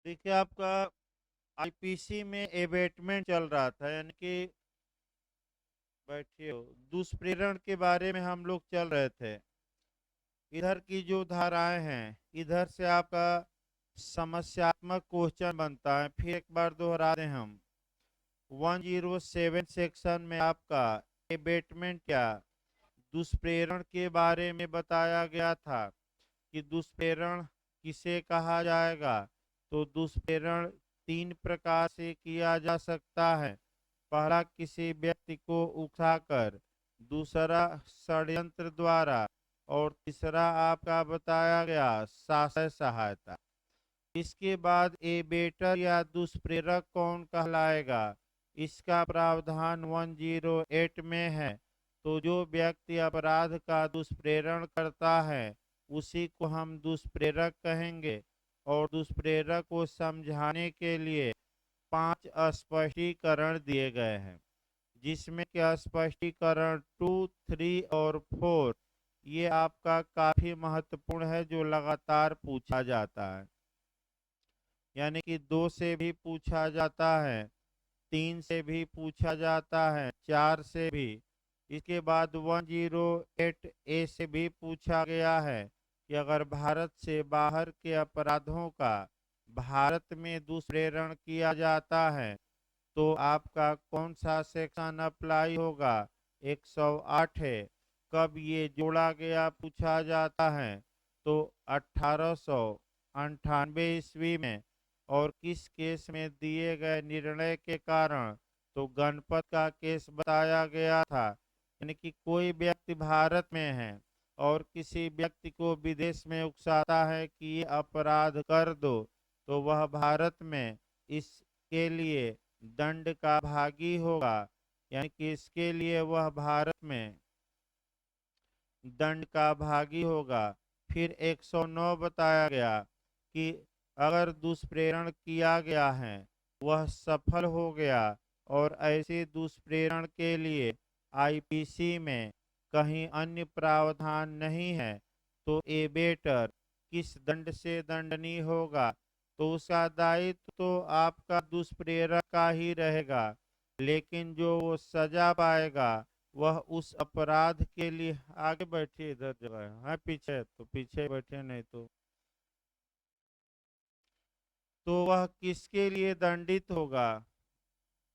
देखिए आपका आईपीसी में एबेटमेंट चल रहा था, यानी कि बैठिए हो, दुष्प्रेरण के बारे में हम लोग चल रहे थे। इधर की जो धाराएं हैं, इधर से आपका समस्यात्मक क्वेश्चन बनता है। फिर एक बार दोहरा दें हम। 107 सेक्शन में आपका एबेटमेंट क्या, दुष्प्रेरण के बारे में बताया गया था कि दुष्प्रेरण किसे कहा जाएगा। तो दुष्प्रेरण तीन प्रकार से किया जा सकता है। पहला, किसी व्यक्ति को उकसाकर, दूसरा षड्यंत्र द्वारा, और तीसरा आपका बताया गया शासक सहायता। इसके बाद एबेटर या दुष्प्रेरक कौन कहलाएगा, इसका प्रावधान 108 में है। तो जो व्यक्ति अपराध का दुष्प्रेरण करता है उसी को हम दुष्प्रेरक कहेंगे। और दुष्प्रेरक को समझाने के लिए 5 स्पष्टीकरण दिए गए हैं, जिसमें क्या स्पष्टीकरण 2, 3 और 4 ये आपका काफी महत्वपूर्ण है, जो लगातार पूछा जाता है। यानी कि 2 से भी पूछा जाता है, 3 से भी पूछा जाता है, 4 से भी। इसके बाद 108A से भी पूछा गया है कि अगर भारत से बाहर के अपराधों का भारत में दुष्प्रेरण किया जाता है तो आपका कौन सा सेक्शन अप्लाई होगा। 108 है। कब ये जोड़ा गया पूछा जाता है, तो 1898 ईस्वी में। और किस केस में दिए गए निर्णय के कारण, तो गणपत का केस बताया गया था। यानी कि कोई व्यक्ति भारत में है और किसी व्यक्ति को विदेश में उकसाता है कि ये अपराध कर दो, तो वह भारत में इसके लिए दंड का भागी होगा। यानी कि इसके लिए वह भारत में दंड का भागी होगा। फिर 109 बताया गया कि अगर दुष्प्रेरण किया गया है, वह सफल हो गया और ऐसे दुष्प्रेरण के लिए आईपीसी में कहीं अन्य प्रावधान नहीं है, तो एबेटर किस दंड से दंडनीय होगा। तो उसका दायित्व तो आपका दुष्प्रेरक का ही रहेगा, लेकिन जो वो सजा पाएगा वह उस अपराध के लिए, आगे बैठिए, इधर जगह है पीछे है, तो पीछे बैठे, नहीं तो वह किसके लिए दंडित होगा।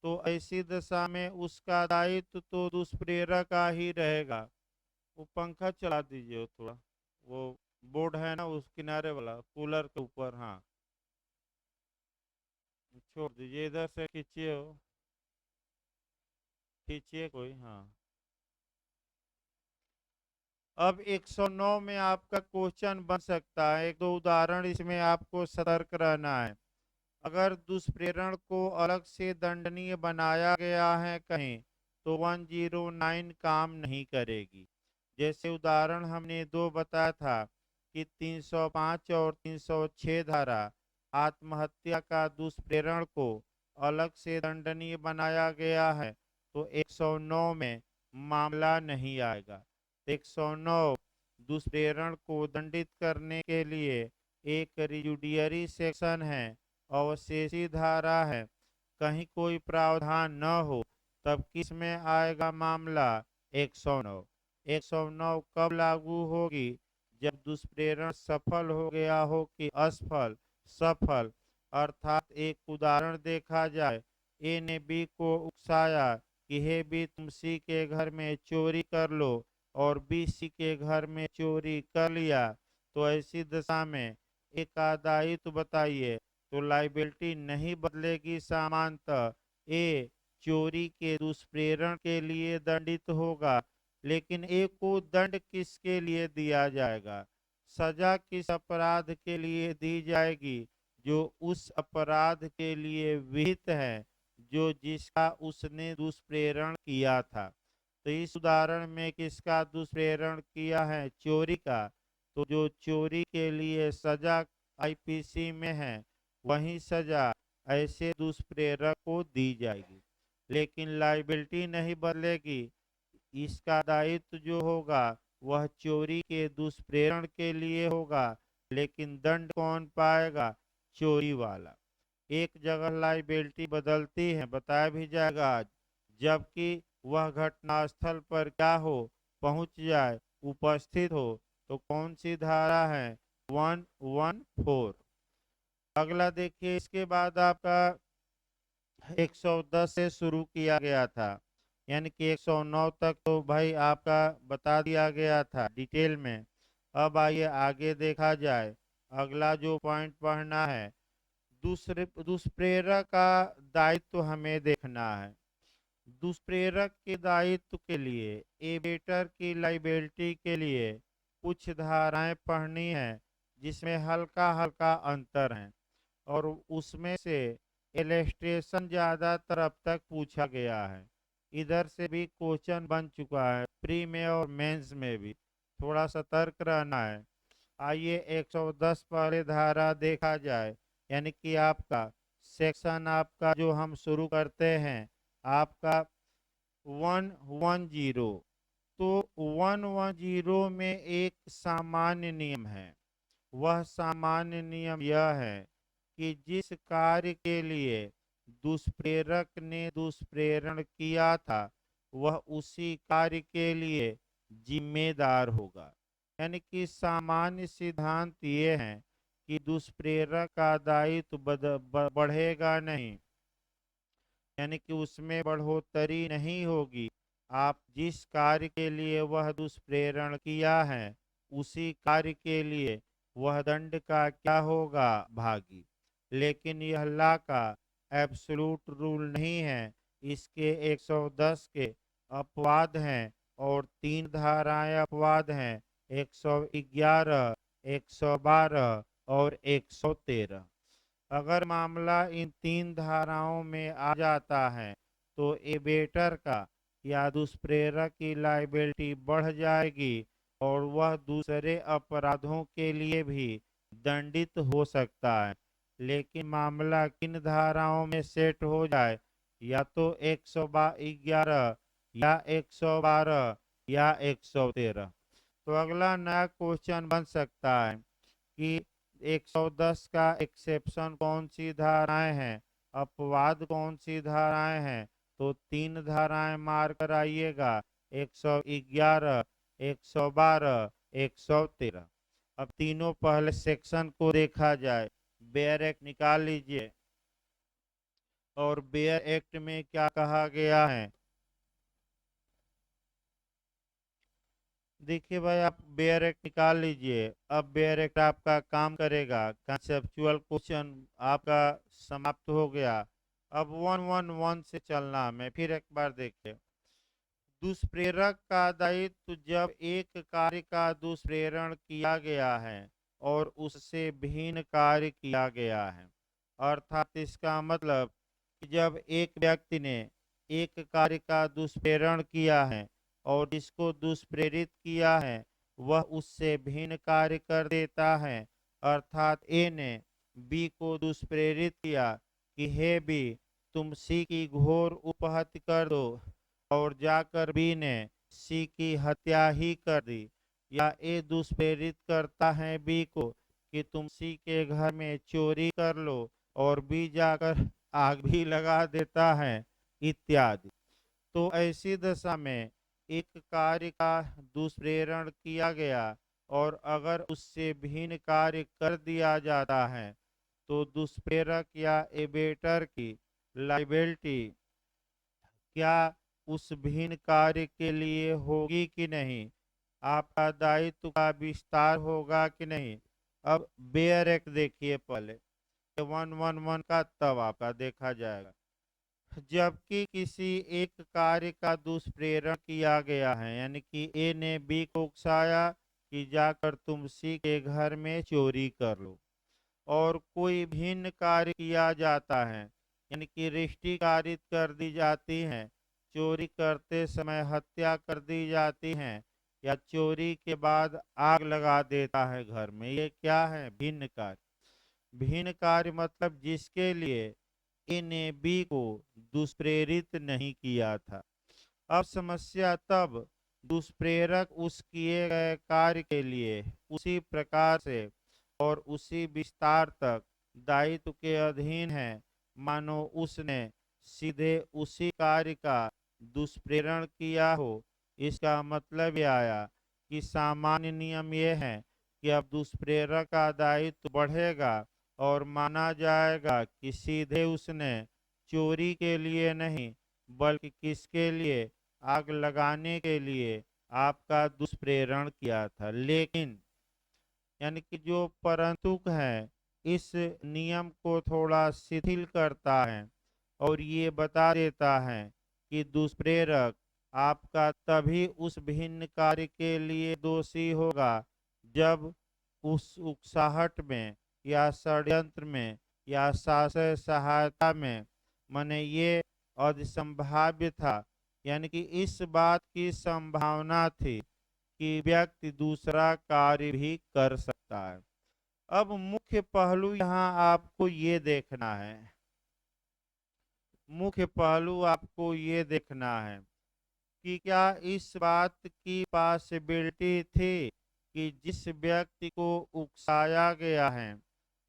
तो ऐसी दशा में उसका दायित्व तो दुष्प्रेरक का ही रहेगा। वो पंखा चला दीजिए थोड़ा, वो बोर्ड है ना उस किनारे वाला कूलर के ऊपर, हाँ छोड़ दीजिए, इधर से खींचिए, हो खींचिए कोई, हाँ। अब 109 में आपका क्वेश्चन बन सकता है, एक दो उदाहरण, इसमें आपको सतर्क रहना है। अगर दुष्प्रेरण को अलग से दंडनीय बनाया गया है कहीं, तो 109 काम नहीं करेगी। जैसे उदाहरण हमने दो बताया था कि 305 और 306 धारा आत्महत्या का दुष्प्रेरण को अलग से दंडनीय बनाया गया है, तो 109 में मामला नहीं आएगा। 109 दुष्प्रेरण को दंडित करने के लिए एक रिजुडियरी सेक्शन है, अवशेषी धारा है। कहीं कोई प्रावधान न हो तब किस में आएगा मामला, 109। 109 कब लागू होगी, जब दुष्प्रेरण सफल हो गया हो कि असफल, सफल। अर्थात एक उदाहरण देखा जाए, ए ने बी को उकसाया कि हे बी तुम सी के घर में चोरी कर लो, और बी सी के घर में चोरी कर लिया। तो ऐसी दशा में ए का दायित्व बताइए। तो लाइबिलिटी नहीं बदलेगी, सामान्यतः ए चोरी के दुष्प्रेरण के लिए दंडित होगा। लेकिन ए को दंड किसके लिए दिया जाएगा, सजा किस अपराध के लिए दी जाएगी, जो उस अपराध के लिए विहित है, जो जिसका उसने दुष्प्रेरण किया था। तो इस उदाहरण में किसका दुष्प्रेरण किया है, चोरी का। तो जो चोरी के लिए सजा आईपीसी में है, वही सजा ऐसे दुष्प्रेरक को दी जाएगी। लेकिन लाइबिलिटी नहीं बदलेगी, इसका दायित्व जो होगा वह चोरी के दुष्प्रेरण के लिए होगा। लेकिन दंड कौन पाएगा, चोरी वाला। एक जगह लाइबिलिटी बदलती है, बताया भी जाएगा आज, जबकि वह घटनास्थल पर क्या हो, पहुंच जाए, उपस्थित हो, तो कौन सी धारा है, 114। अगला देखिए, इसके बाद आपका 110 से शुरू किया गया था, यानी कि 109 तक तो भाई आपका बता दिया गया था डिटेल में। अब आइए आगे देखा जाए। अगला जो पॉइंट पढ़ना है, दूसरे दुष्प्रेरक का दायित्व हमें देखना है। दुष्प्रेरक के दायित्व के लिए, एबेटर की लाइबिलिटी के लिए कुछ धाराएं पढ़नी है, जिसमें हल्का हल्का अंतर है, और उसमें से इलस्ट्रेशन ज्यादातर अब तक पूछा गया है। इधर से भी क्वेश्चन बन चुका है प्री में और मेंस में भी, थोड़ा सतर्क रहना है। आइए 110 पहले धारा देखा जाए, यानी कि आपका सेक्शन आपका जो हम शुरू करते हैं आपका 110। तो 110 में एक सामान्य नियम है। वह सामान्य नियम यह है कि जिस कार्य के लिए दुष्प्रेरक ने दुष्प्रेरण किया था, वह उसी कार्य के लिए जिम्मेदार होगा। यानी कि सामान्य सिद्धांत ये है कि दुष्प्रेरक का दायित्व बढ़ेगा नहीं, यानी कि उसमें बढ़ोतरी नहीं होगी। आप जिस कार्य के लिए वह दुष्प्रेरण किया है, उसी कार्य के लिए वह दंड का क्या होगा, भागी। लेकिन यह ला का एब्सोल्यूट रूल नहीं है। इसके 110 के अपवाद हैं, और 3 धाराएं अपवाद हैं, 111, 112 और 113। अगर मामला इन 3 धाराओं में आ जाता है, तो एबेटर का या दुष्प्रेरक की लाइबिलिटी बढ़ जाएगी, और वह दूसरे अपराधों के लिए भी दंडित हो सकता है। लेकिन मामला किन धाराओं में सेट हो जाए, या तो 111 या 112 या 113। तो अगला नया क्वेश्चन बन सकता है कि 110 का एक्सेप्शन कौन सी धाराएं हैं, अपवाद कौन सी धाराएं हैं। तो 3 धाराएं मार कर आइएगा, 111, 112, 113। अब तीनों पहले सेक्शन को देखा जाए। बेयर एक्ट निकाल लीजिए, और बेयर एक्ट में क्या कहा गया है। देखिए भाई, आप बेयर एक्ट निकाल लीजिए। अब बेयर एक्ट आपका काम करेगा, कंसेप्चुअल क्वेश्चन आपका समाप्त हो गया। अब 111 से चलना हमें, फिर एक बार देखिए। दुष्प्रेरक का दायित्व, जब एक कार्य का दुष्प्रेरण किया गया है और उससे भिन्न कार्य किया गया है, अर्थात इसका मतलब कि जब एक व्यक्ति ने एक कार्य का दुष्प्रेरण किया है और जिसको दुष्प्रेरित किया है वह उससे भिन्न कार्य कर देता है, अर्थात ए ने बी को दुष्प्रेरित किया कि हे बी, तुम सी की घोर उपहत्या कर दो, और जाकर बी ने सी की हत्या ही कर दी। या ए दुष्प्रेरित करता है बी को कि तुम सी के घर में चोरी कर लो, और बी जाकर आग भी लगा देता है, इत्यादि। तो ऐसी दशा में एक कार्य का दुष्प्रेरण किया गया, और अगर उससे भिन्न कार्य कर दिया जाता है, तो दुष्प्रेरक या एबेटर की लाइबिलिटी क्या उस भिन्न कार्य के लिए होगी कि नहीं, आपका दायित्व का विस्तार होगा कि नहीं। अब बेयर एक्ट देखिए पहले, 111 का तब आपका देखा जाएगा। जबकि किसी एक कार्य का दुष्प्रेरण किया गया है, यानी कि ए ने बी को उकसाया कि जाकर तुम सी के घर में चोरी कर लो, और कोई भिन्न कार्य किया जाता है, यानी कि रिश्ती कारित कर दी जाती है, चोरी करते समय हत्या कर दी जाती है, या चोरी के बाद आग लगा देता है घर में, ये क्या है, भिन्न कार्य। भिन्न कार्य मतलब जिसके लिए ए ने बी को दुष्प्रेरित नहीं किया था। अब समस्या तब, दुष्प्रेरक उस किए गए कार्य के लिए उसी प्रकार से और उसी विस्तार तक दायित्व के अधीन है, मानो उसने सीधे उसी कार्य का दुष्प्रेरण किया हो। इसका मतलब यह आया कि सामान्य नियम यह है कि अब दुष्प्रेरक का दायित्व बढ़ेगा और माना जाएगा कि सीधे उसने चोरी के लिए नहीं, बल्कि किसके लिए, आग लगाने के लिए आपका दुष्प्रेरण किया था। लेकिन यानी कि जो परंतु है, इस नियम को थोड़ा शिथिल करता है और ये बता देता है कि दुष्प्रेरक आपका तभी उस भिन्न कार्य के लिए दोषी होगा जब उस उकसाहट में या षड्यंत्र में या शासक सहायता में माने ये असंभाव्य था, यानी कि इस बात की संभावना थी कि व्यक्ति दूसरा कार्य भी कर सकता है। अब मुख्य पहलू यहाँ आपको ये देखना है, मुख्य पहलू आपको ये देखना है कि क्या इस बात की पॉसिबिलिटी थी कि जिस व्यक्ति को उकसाया गया है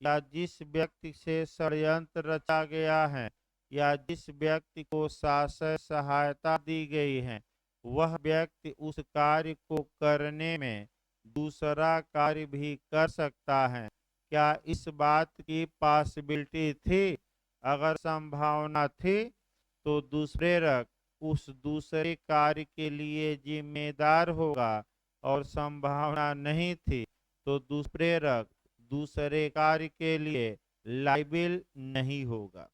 या जिस व्यक्ति से षड्यंत्र रचा गया है या जिस व्यक्ति को शासक सहायता दी गई है, वह व्यक्ति उस कार्य को करने में दूसरा कार्य भी कर सकता है? क्या इस बात की पॉसिबिलिटी थी? अगर संभावना थी तो दुष्प्रेरक उस दूसरे कार्य के लिए जिम्मेदार होगा, और संभावना नहीं थी तो दुष्प्रेरक दूसरे कार्य के लिए लाइबिल नहीं होगा।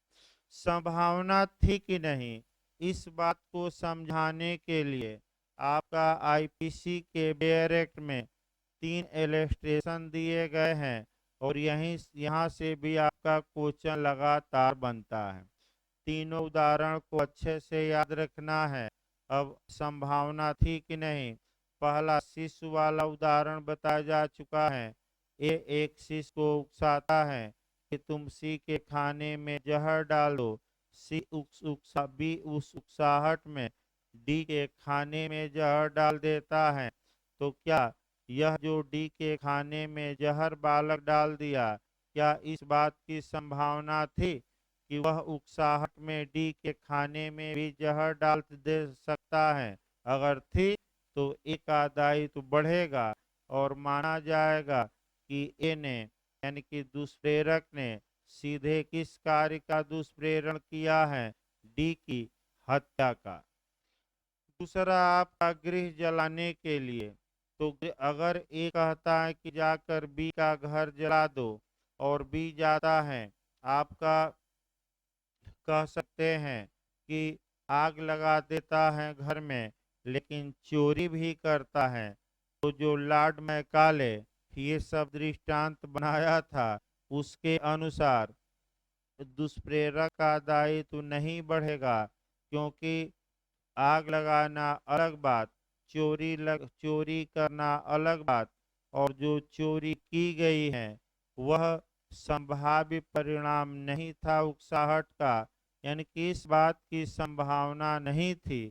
संभावना थी कि नहीं, इस बात को समझाने के लिए आपका आईपीसी के बेयर एक्ट में 3 इलस्ट्रेशन दिए गए हैं और यहाँ से भी आपका क्वेश्चन लगातार बनता है। तीनों उदाहरण को अच्छे से याद रखना है। अब संभावना थी कि नहीं, पहला शिशु वाला उदाहरण बताया जा चुका है। एक शिशु को उकसाता है कि तुम सी के खाने में जहर डालो। सी बी उस उकसाहट में डी के खाने में जहर डाल देता है। तो क्या यह जो डी के खाने में जहर बालक डाल दिया, क्या इस बात की संभावना थी कि वह उकसाहट में डी के खाने में भी जहर डाल दे सकता है? अगर थी तो ए का दायित्व बढ़ेगा और माना जाएगा कि ए ने यानी कि दुष्प्रेरक ने सीधे किस कार्य का दुष्प्रेरण किया है? डी की हत्या का। दूसरा आपका गृह जलाने के लिए, तो अगर ए कहता है कि जाकर बी का घर जला दो और बी जाता है, आपका कह सकते हैं कि आग लगा देता है घर में, लेकिन चोरी भी करता है, तो जो लॉर्ड मैकाले ये सब दृष्टांत बनाया था, उसके अनुसार दुष्प्रेरक का दायित्व नहीं बढ़ेगा, क्योंकि आग लगाना अलग बात, चोरी करना अलग बात, और जो चोरी की गई है वह संभाव्य परिणाम नहीं था उकसाहट का, यानी कि इस बात की संभावना नहीं थी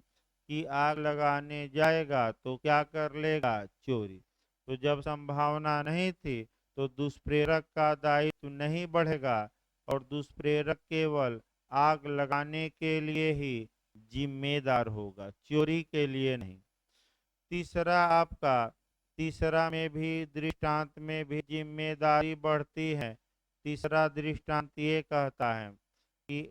कि आग लगाने जाएगा तो क्या कर लेगा? चोरी। तो जब संभावना नहीं थी तो दुष्प्रेरक का दायित्व नहीं बढ़ेगा और दुष्प्रेरक केवल आग लगाने के लिए ही जिम्मेदार होगा, चोरी के लिए नहीं। तीसरा आपका तीसरा में भी दृष्टांत में भी जिम्मेदारी बढ़ती है। तीसरा दृष्टांत ये कहता है कि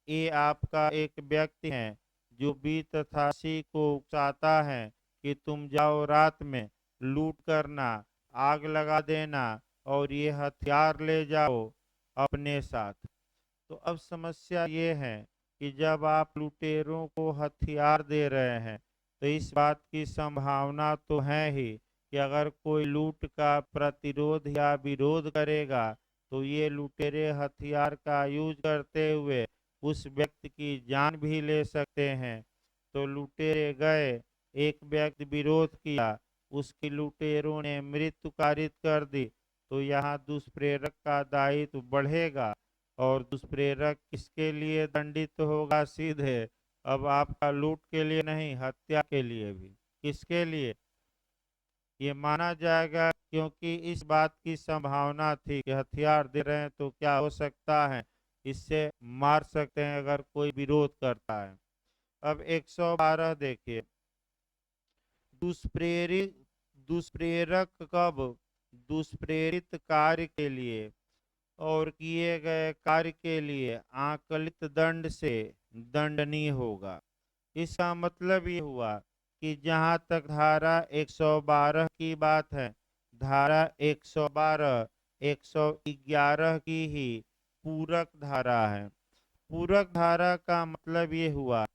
ए आपका एक व्यक्ति है जो बी तथा सी को उकसाता है कि तुम जाओ रात में लूट करना, आग लगा देना और ये हथियार ले जाओ अपने साथ। तो अब समस्या ये है कि जब आप लुटेरों को हथियार दे रहे हैं तो इस बात की संभावना तो है ही कि अगर कोई लूट का प्रतिरोध या विरोध करेगा तो ये लुटेरे हथियार का यूज करते हुए उस व्यक्ति की जान भी ले सकते हैं। तो लुटेरे गए, एक व्यक्ति विरोध किया, उसकी लुटेरों ने मृत्यु कारित कर दी, तो यहाँ दुष्प्रेरक का दायित्व बढ़ेगा और दुष्प्रेरक किसके लिए दंडित होगा? सीधे अब आपका लूट के लिए नहीं, हत्या के लिए भी। किसके लिए? ये माना जाएगा क्योंकि इस बात की संभावना थी कि हथियार दे रहे हैं तो क्या हो सकता है, इससे मार सकते हैं अगर कोई विरोध करता है। अब 112 देखिए, दुष्प्रेरित दुष्प्रेरक कब दुष्प्रेरित कार्य के लिए और किए गए कार्य के लिए आकलित दंड से दंडनीय होगा। इसका मतलब ये हुआ कि जहाँ तक धारा 112 की बात है, धारा 112 111 की ही पूरक धारा है। पूरक धारा का मतलब ये हुआ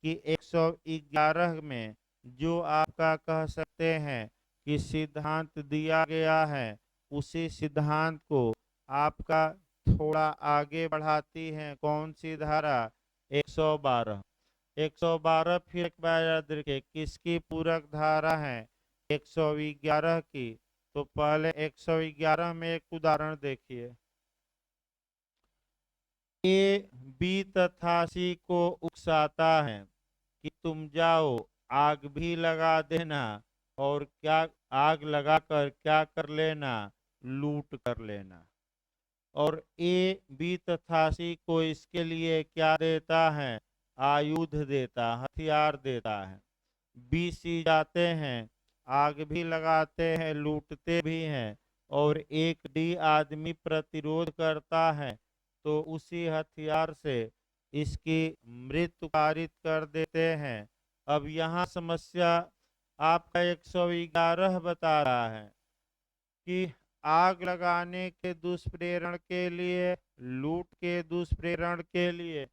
कि 111 में जो आपका कह सकते हैं कि सिद्धांत दिया गया है, उसी सिद्धांत को आपका थोड़ा आगे बढ़ाती है कौन सी धारा, 112। 112 फिर एक बार याद रखिए किसकी पूरक धारा है, 111 की। तो पहले 111 में एक उदाहरण देखिए, ए बी तथा सी को उकसाता है कि तुम जाओ आग भी लगा देना और क्या आग लगाकर क्या कर लेना, लूट कर लेना। और ए बी तथा सी को इसके लिए क्या देता है, आयुध देता, हथियार देता है। बी सी जाते हैं, आग भी लगाते हैं, लूटते भी हैं, और एक डी आदमी प्रतिरोध करता है तो उसी हथियार से इसकी मृत्यु पारित कर देते हैं। अब यहाँ समस्या आपका 111 बता रहा है कि आग लगाने के दुष्प्रेरण के लिए, लूट के दुष्प्रेरण के लिए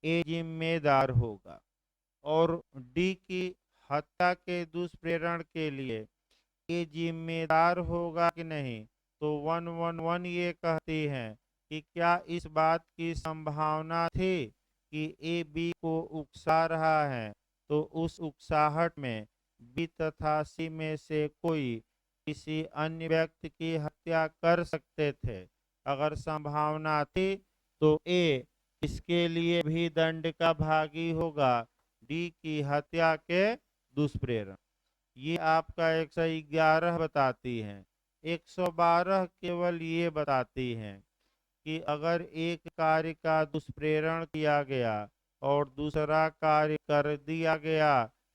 ए जिम्मेदार होगा, और डी की हत्या के दुष्प्रेरण के लिए ये जिम्मेदार होगा कि नहीं। तो 111 ये कहती है कि क्या इस बात की संभावना थी कि ए बी को उकसा रहा है, तो उस उकसाहट में बी तथा सी में से कोई किसी अन्य व्यक्ति की हत्या कर सकते थे। अगर संभावना थी तो ए इसके लिए भी दंड का भागी होगा, डी की हत्या के दुष्प्रेरण। ये आपका 111 बताती है। 112 केवल ये बताती है कि अगर एक कार्य का दुष्प्रेरण किया गया और दूसरा कार्य कर दिया गया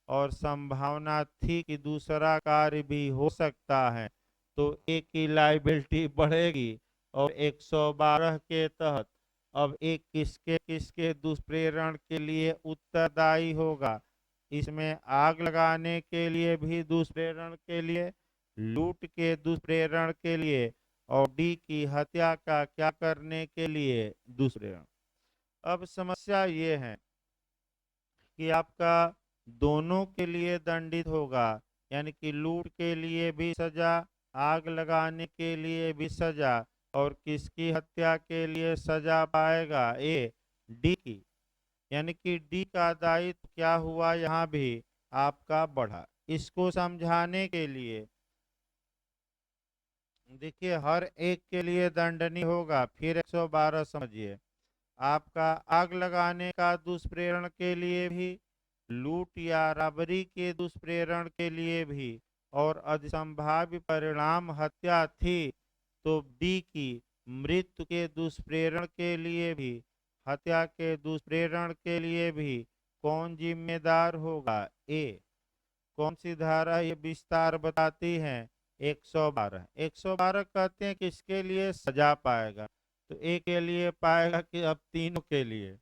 और संभावना थी कि दूसरा कार्य भी हो सकता है, तो एक की लाइबिलिटी बढ़ेगी। और 112 के तहत अब एक किसके किसके दुष्प्रेरण के लिए उत्तरदायी होगा, इसमें आग लगाने के लिए भी दुष्प्रेरण के लिए, लूट के दुष्प्रेरण के लिए, और डी की हत्या का क्या करने के लिए, दुष्प्रेरण। अब समस्या ये है कि आपका दोनों के लिए दंडित होगा, यानी कि लूट के लिए भी सजा, आग लगाने के लिए भी सजा, और किसकी हत्या के लिए सजा पाएगा, ए डी की। यानी कि डी का दायित्व क्या हुआ, यहाँ भी आपका बढ़ा। इसको समझाने के लिए देखिए हर एक के लिए दंडनीय होगा। फिर 112 समझिए, आपका आग लगाने का दुष्प्रेरण के लिए भी, लूट या राबरी के दुष्प्रेरण के लिए भी, और अधिसंभाव्य परिणाम हत्या थी तो डी की मृत्यु के दुष्प्रेरण के लिए भी, हत्या के दुष्प्रेरण के लिए भी कौन जिम्मेदार होगा, ए। कौन सी धारा ये विस्तार बताती है, 112। 112 कहते हैं कि इसके लिए सजा पाएगा, तो ए के लिए पाएगा कि अब तीनों के लिए।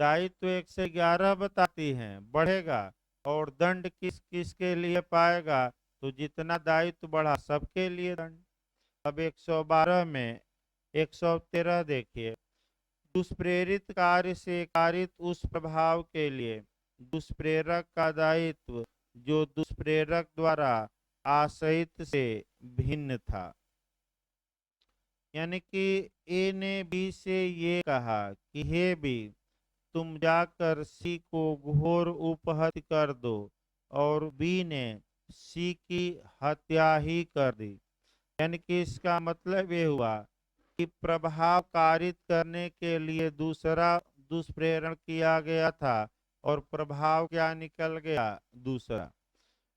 दायित्व 111 बताती है बढ़ेगा, और दंड किस किस के लिए पाएगा, तो जितना दायित्व बढ़ा सबके लिए दंड। अब 112 में 113 देखिए, दुष्प्रेरित कार्य से कारित उस प्रभाव के लिए दुष्प्रेरक का दायित्व जो दुष्प्रेरक द्वारा आशयित से भिन्न था। यानी कि ए ने बी से ये कहा कि हे बी, तुम जाकर सी को घोर उपहत्य कर दो, और बी ने सी की हत्या ही कर दी। यानी कि इसका मतलब ये हुआ कि प्रभाव कारित करने के लिए दूसरा दुष्प्रेरण किया गया था, और प्रभाव क्या निकल गया, दूसरा।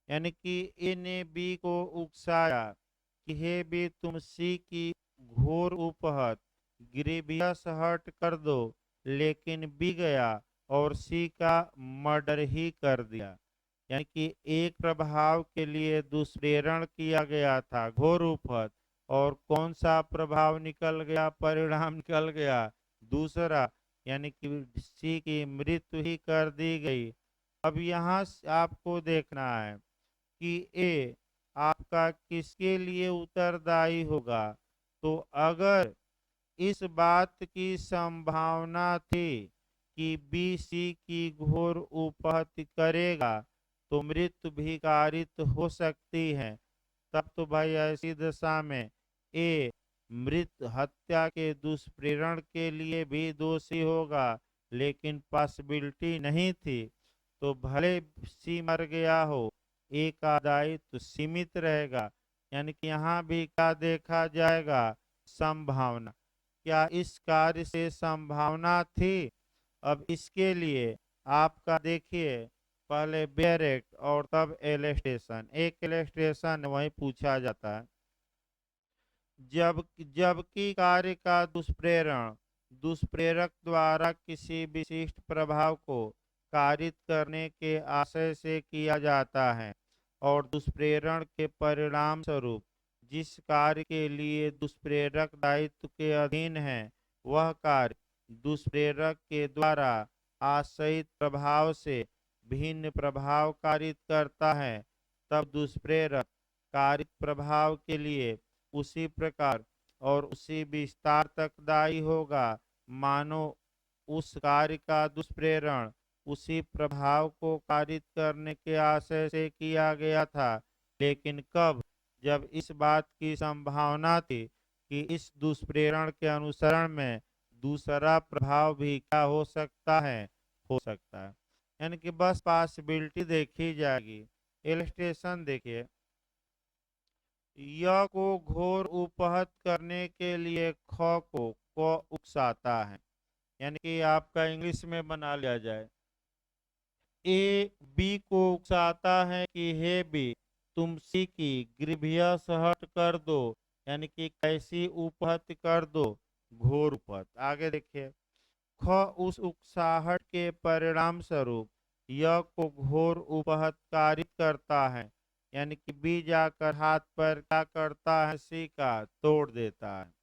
यानी कि ए ने बी को उकसाया कि हे भी तुम सी की घोर उपहत ग्रीवियस हर्ट कर दो, लेकिन बी गया और सी का मर्डर ही कर दिया। यानी कि एक प्रभाव के लिए दुष्प्रेरण किया गया था घोर उपहत, और कौन सा प्रभाव निकल गया, परिणाम निकल गया दूसरा, यानी कि सी की मृत्यु ही कर दी गई। अब यहाँ से आपको देखना है कि ए आपका किसके लिए उत्तरदायी होगा। तो अगर इस बात की संभावना थी कि बी सी की घोर उपहत्या करेगा तो मृत्यु भी कारित हो सकती है, तब तो भाई ऐसी दशा में ए मृत हत्या के दुष्प्रेरण के लिए भी दोषी होगा, लेकिन पॉसिबिलिटी नहीं थी, तो भले सी मर गया हो ए का दायित्व सीमित रहेगा। यानी कि यहाँ भी क्या देखा जाएगा, संभावना। क्या इस कार्य से संभावना थी। अब इसके लिए आपका देखिए पहले बेरेक्ट और तब एलेस्टेशन, एक एलेस्टेशन वही पूछा जाता है। जबकि कार्य का दुष्प्रेरण दुष्प्रेरक द्वारा किसी विशिष्ट प्रभाव को कारित करने के आशय से किया जाता है, और दुष्प्रेरण के परिणाम स्वरूप जिस कार्य के लिए दुष्प्रेरक दायित्व के अधीन है वह कार्य दुष्प्रेरक के द्वारा आश्रित प्रभाव से भिन्न प्रभाव कारित करता है, तब दुष्प्रेरक कारित प्रभाव के लिए उसी प्रकार और उसी विस्तार तक दायी होगा मानो उस कार्य का दुष्प्रेरण उसी प्रभाव को कारित करने के आशय से किया गया था। लेकिन कब, जब इस बात की संभावना थी कि इस दुष्प्रेरण के अनुसरण में दूसरा प्रभाव भी क्या हो सकता है, हो सकता है। यानी कि बस पॉसिबिलिटी देखी जाएगी। इलस्ट्रेशन देखिए, य को घोर उपहत करने के लिए ख को उकसाता है। यानी कि आपका इंग्लिश में बना लिया जाए, ए बी को उकसाता है कि हे बी तुम सी की ग्रीवियस हर्ट कर दो, यानी कि कैसी उपहत कर दो, घोर उपहत। आगे देखिए, ख उस उकसाहट के परिणाम स्वरूप य को घोर उपहत कारित करता है, यानी कि बी जाकर हाथ पर क्या करता है, सी का तोड़ देता है।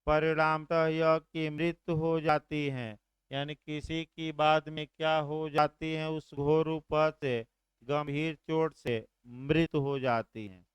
परिणामतः यह की मृत्यु हो जाती है, यानी किसी की बाद में क्या हो जाती है, उस घोर उपहत से गंभीर चोट से मृत्यु हो जाती है।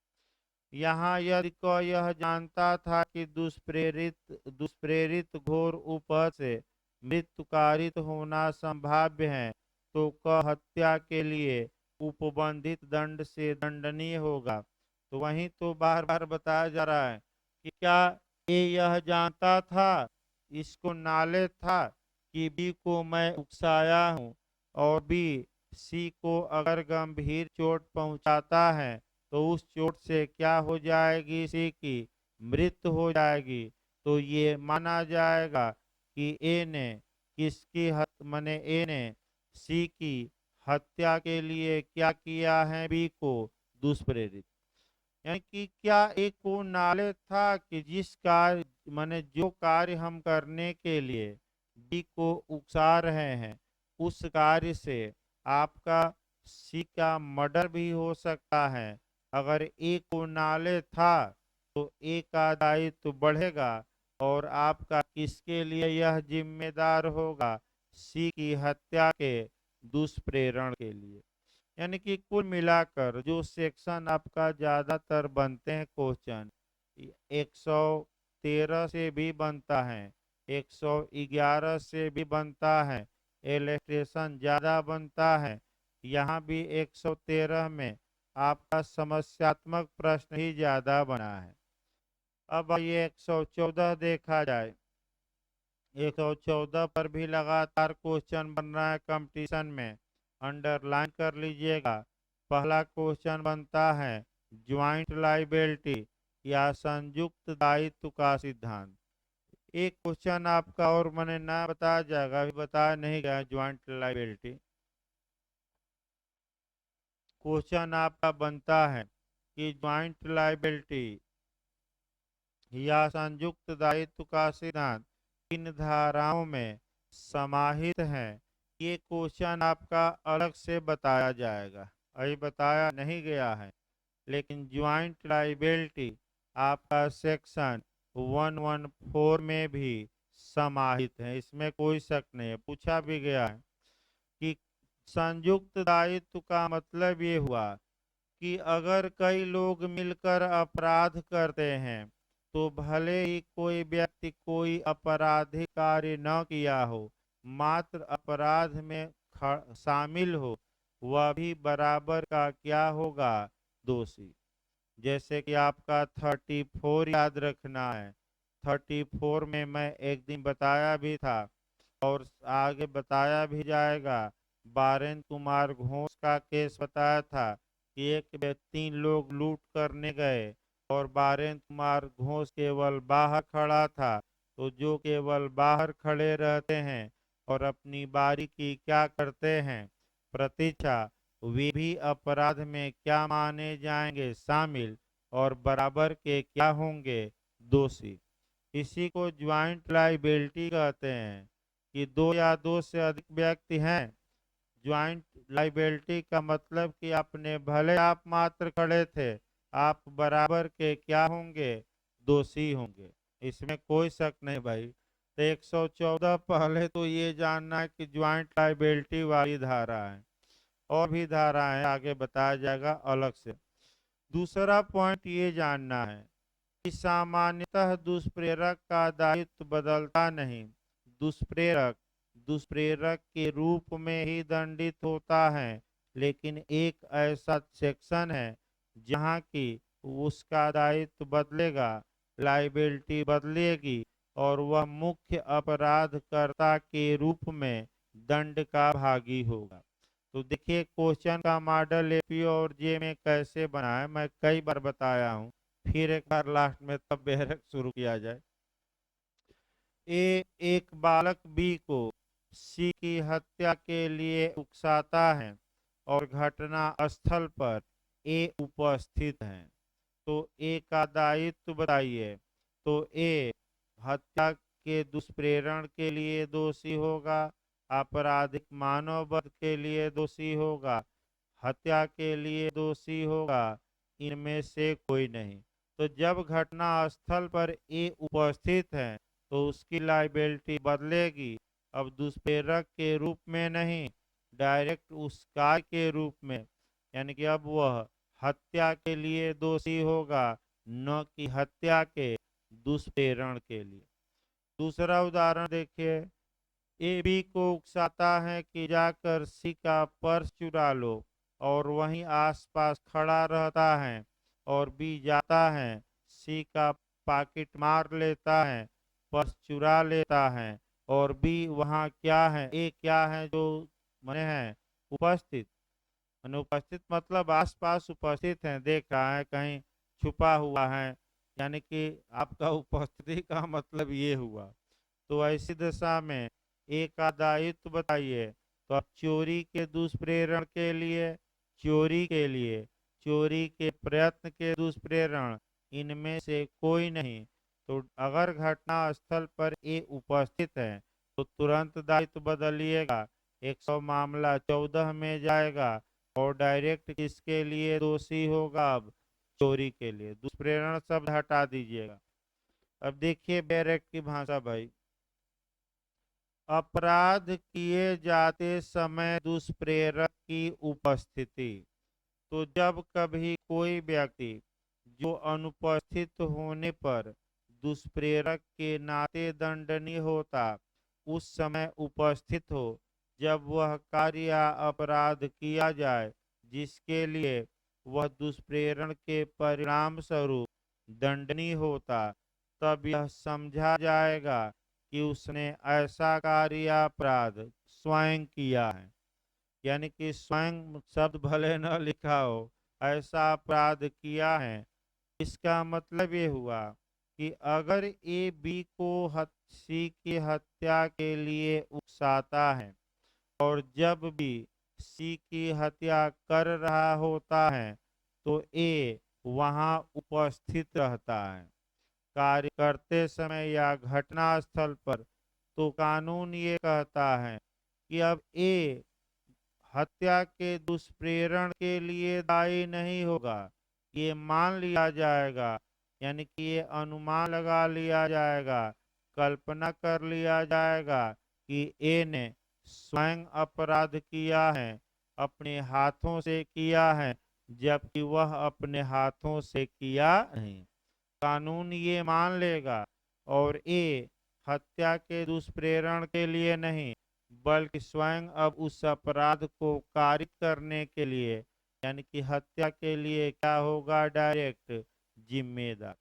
यहाँ यदि क यह जानता था कि दुष्प्रेरित घोर उपहत से मृत्यु कारित होना संभाव्य है, तो क हत्या के लिए उपबंधित दंड से दंडनीय होगा। तो वहीं तो बार बार बताया जा रहा है कि क्या ए यह जानता था, इसको नॉलेज था कि बी को मैं उकसाया हूँ, और बी सी को अगर गंभीर चोट पहुंचाता है तो उस चोट से क्या हो जाएगी, सी की मृत्यु हो जाएगी। तो ये माना जाएगा कि ए ने किसकी मने ए ने सी की हत्या के लिए क्या किया है, बी को दुष्प्रेरित। यानी कि क्या एक को नॉलेज था कि जिस कार्य माने जो कार्य हम करने के लिए बी को उकसा रहे हैं उस कार्य से आपका सी का मर्डर भी हो सकता है। अगर ए को नॉलेज था तो ए का दायित्व तो बढ़ेगा, और आपका किसके लिए यह जिम्मेदार होगा, सी की हत्या के दुष्प्रेरण के लिए। यानी कि कुल मिलाकर जो सेक्शन आपका ज्यादातर बनते हैं क्वेश्चन, 113 से भी बनता है, 111 से भी बनता है, इलस्ट्रेशन ज्यादा बनता है। यहाँ भी 113 में आपका समस्यात्मक प्रश्न ही ज्यादा बना है। अब ये 114 देखा जाए, 114 पर भी लगातार क्वेश्चन बन रहा है कंपटीशन में, अंडरलाइन कर लीजिएगा। पहला क्वेश्चन बनता है ज्वाइंट लाइबिलिटी या संयुक्त दायित्व का सिद्धांत। एक क्वेश्चन आपका और मैंने ना बताया जाएगा, अभी बताया नहीं गया। ज्वाइंट लाइबिलिटी क्वेश्चन आपका बनता है कि ज्वाइंट लाइबिलिटी या संयुक्त दायित्व का सिद्धांत किन धाराओं में समाहित है, ये क्वेश्चन आपका अलग से बताया जाएगा। अभी बताया नहीं गया है, लेकिन ज्वाइंट लाइबिलिटी आपका सेक्शन 114 में भी समाहित है, इसमें कोई शक नहीं है। पूछा भी गया है कि संयुक्त दायित्व का मतलब ये हुआ कि अगर कई लोग मिलकर अपराध करते हैं तो भले ही कोई व्यक्ति कोई आपराधिक कार्य न किया हो, मात्र अपराध में शामिल हो, वह भी बराबर का क्या होगा, दोषी। जैसे कि आपका 34 याद रखना है। 34 में मैं एक दिन बताया भी था और आगे बताया भी जाएगा। बारेन कुमार घोष का केस बताया था कि एक व्यक्ति 3 लोग लूट करने गए और बारेन कुमार घोष केवल बाहर खड़ा था। तो जो केवल बाहर खड़े रहते हैं और अपनी बारी की क्या करते हैं, प्रतीक्षा, वे भी अपराध में क्या माने जाएंगे, शामिल, और बराबर के क्या होंगे, दोषी। इसी को ज्वाइंट लाइबिलिटी कहते हैं कि दो या दो से अधिक व्यक्ति हैं। ज्वाइंट लाइबिलिटी का मतलब कि आपने भले आप मात्र खड़े थे, आप बराबर के क्या होंगे, दोषी होंगे। इसमें कोई शक नहीं भाई। तो 114 पहले तो ये जानना है कि ज्वाइंट लाइबिलिटी वाली धारा है, और भी धारा है, आगे बताया जाएगा अलग से। दूसरा पॉइंट ये जानना है कि सामान्यतः दुष्प्रेरक का दायित्व बदलता नहीं। दुष्प्रेरक दुष्प्रेरक के रूप में ही दंडित होता है, लेकिन एक ऐसा सेक्शन है जहां की उसका दायित्व बदलेगा, लाइबिलिटी बदलेगी, और वह मुख्य अपराधकर्ता के रूप में दंड का भागी होगा। तो देखिए क्वेश्चन का मॉडल एपी और जे में कैसे बना है, मैं कई बार बताया हूँ, फिर एक बार लास्ट में तब बेहतर शुरू किया जाए। ए एक बालक बी को सी की हत्या के लिए उकसाता है और घटना स्थल पर ए उपस्थित है। तो ए का दायित्व बताइए। तो ए हत्या के दुष्प्रेरण के लिए दोषी होगा, आपराधिक मानववध के लिए दोषी होगा, हत्या के लिए दोषी होगा, इनमें से कोई नहीं। तो जब घटना स्थल पर ए उपस्थित है तो उसकी लाइबिलिटी बदलेगी। अब दुष्प्रेरक के रूप में नहीं, डायरेक्ट उस कार्य के रूप में, यानी कि अब वह हत्या के लिए दोषी होगा, न कि हत्या के दुष्प्रेरण के लिए। दूसरा उदाहरण देखिए। ए बी को उकसाता है कि जाकर सी का पर्स चुरा लो, और वहीं आसपास खड़ा रहता है, और बी जाता है, सी का पॉकेट मार लेता है, पर्स चुरा लेता है, और बी वहाँ क्या है, ए क्या है, जो मने है उपस्थित। अनुपस्थित मतलब आसपास उपस्थित है, देख रहा है, कहीं छुपा हुआ है, यानी कि आपका उपस्थिति का मतलब ये हुआ। तो ऐसी दशा में ए का दायित्व बताइए। तो अब चोरी के दुष्प्रेरण के लिए, चोरी के लिए, चोरी के प्रयत्न के दुष्प्रेरण, इनमें से कोई नहीं। तो अगर घटना स्थल पर ए उपस्थित है तो तुरंत दायित्व बदलिएगा, 100 मामला 14 में जाएगा, और डायरेक्ट किसके लिए दोषी होगा, अब चोरी के लिए। दुष्प्रेरण शब्द हटा दीजिएगा। अब देखिए डायरेक्ट की भाषा भाई। अपराध किए जाते समय दुष्प्रेरक की उपस्थिति। तो जब कभी कोई व्यक्ति जो अनुपस्थित होने पर दुष्प्रेरक के नाते दंडनीय होता, उस समय उपस्थित हो, जब वह कार्य या अपराध किया जाए जिसके लिए वह दुष्प्रेरण के परिणाम स्वरूप दंडनीय होता, तब यह समझा जाएगा कि उसने ऐसा कार्य या अपराध स्वयं किया है। यानी कि स्वयं शब्द भले न लिखा हो, ऐसा अपराध किया है। इसका मतलब ये हुआ कि अगर ए बी को सी की हत्या के लिए उकसाता है, और जब भी सी की हत्या कर रहा होता है तो ए वहां उपस्थित रहता है, कार्य करते समय या घटना स्थल पर, तो कानून ये कहता है कि अब ए हत्या के दुष्प्रेरण के लिए दायी नहीं होगा। ये मान लिया जाएगा, यानी कि ये अनुमान लगा लिया जाएगा, कल्पना कर लिया जाएगा कि ए ने स्वयं अपराध किया है, अपने हाथों से किया है, जबकि वह अपने हाथों से किया नहीं। कानून ये मान लेगा और ए हत्या के दुष्प्रेरण के लिए नहीं, बल्कि स्वयं अब उस अपराध को कारित करने के लिए, यानी कि हत्या के लिए क्या होगा, डायरेक्ट जिम्मेदार।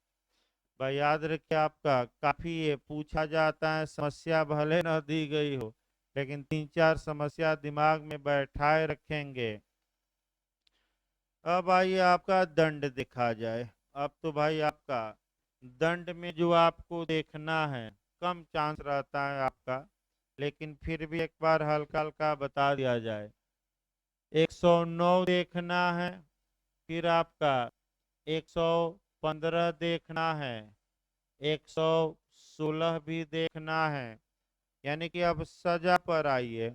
भाई याद रखिए, आपका काफी ये पूछा जाता है, समस्या भले न दी गई हो, लेकिन 3-4 समस्या दिमाग में बैठाए रखेंगे। अब आइए आपका दंड देखा जाए। अब तो भाई आपका दंड में जो आपको देखना है, कम चांस रहता है आपका, लेकिन फिर भी एक बार हल्का हल्का बता दिया जाए। 109 देखना है, फिर आपका 115 देखना है, 116 भी देखना है। यानी कि अब सजा पर आइए,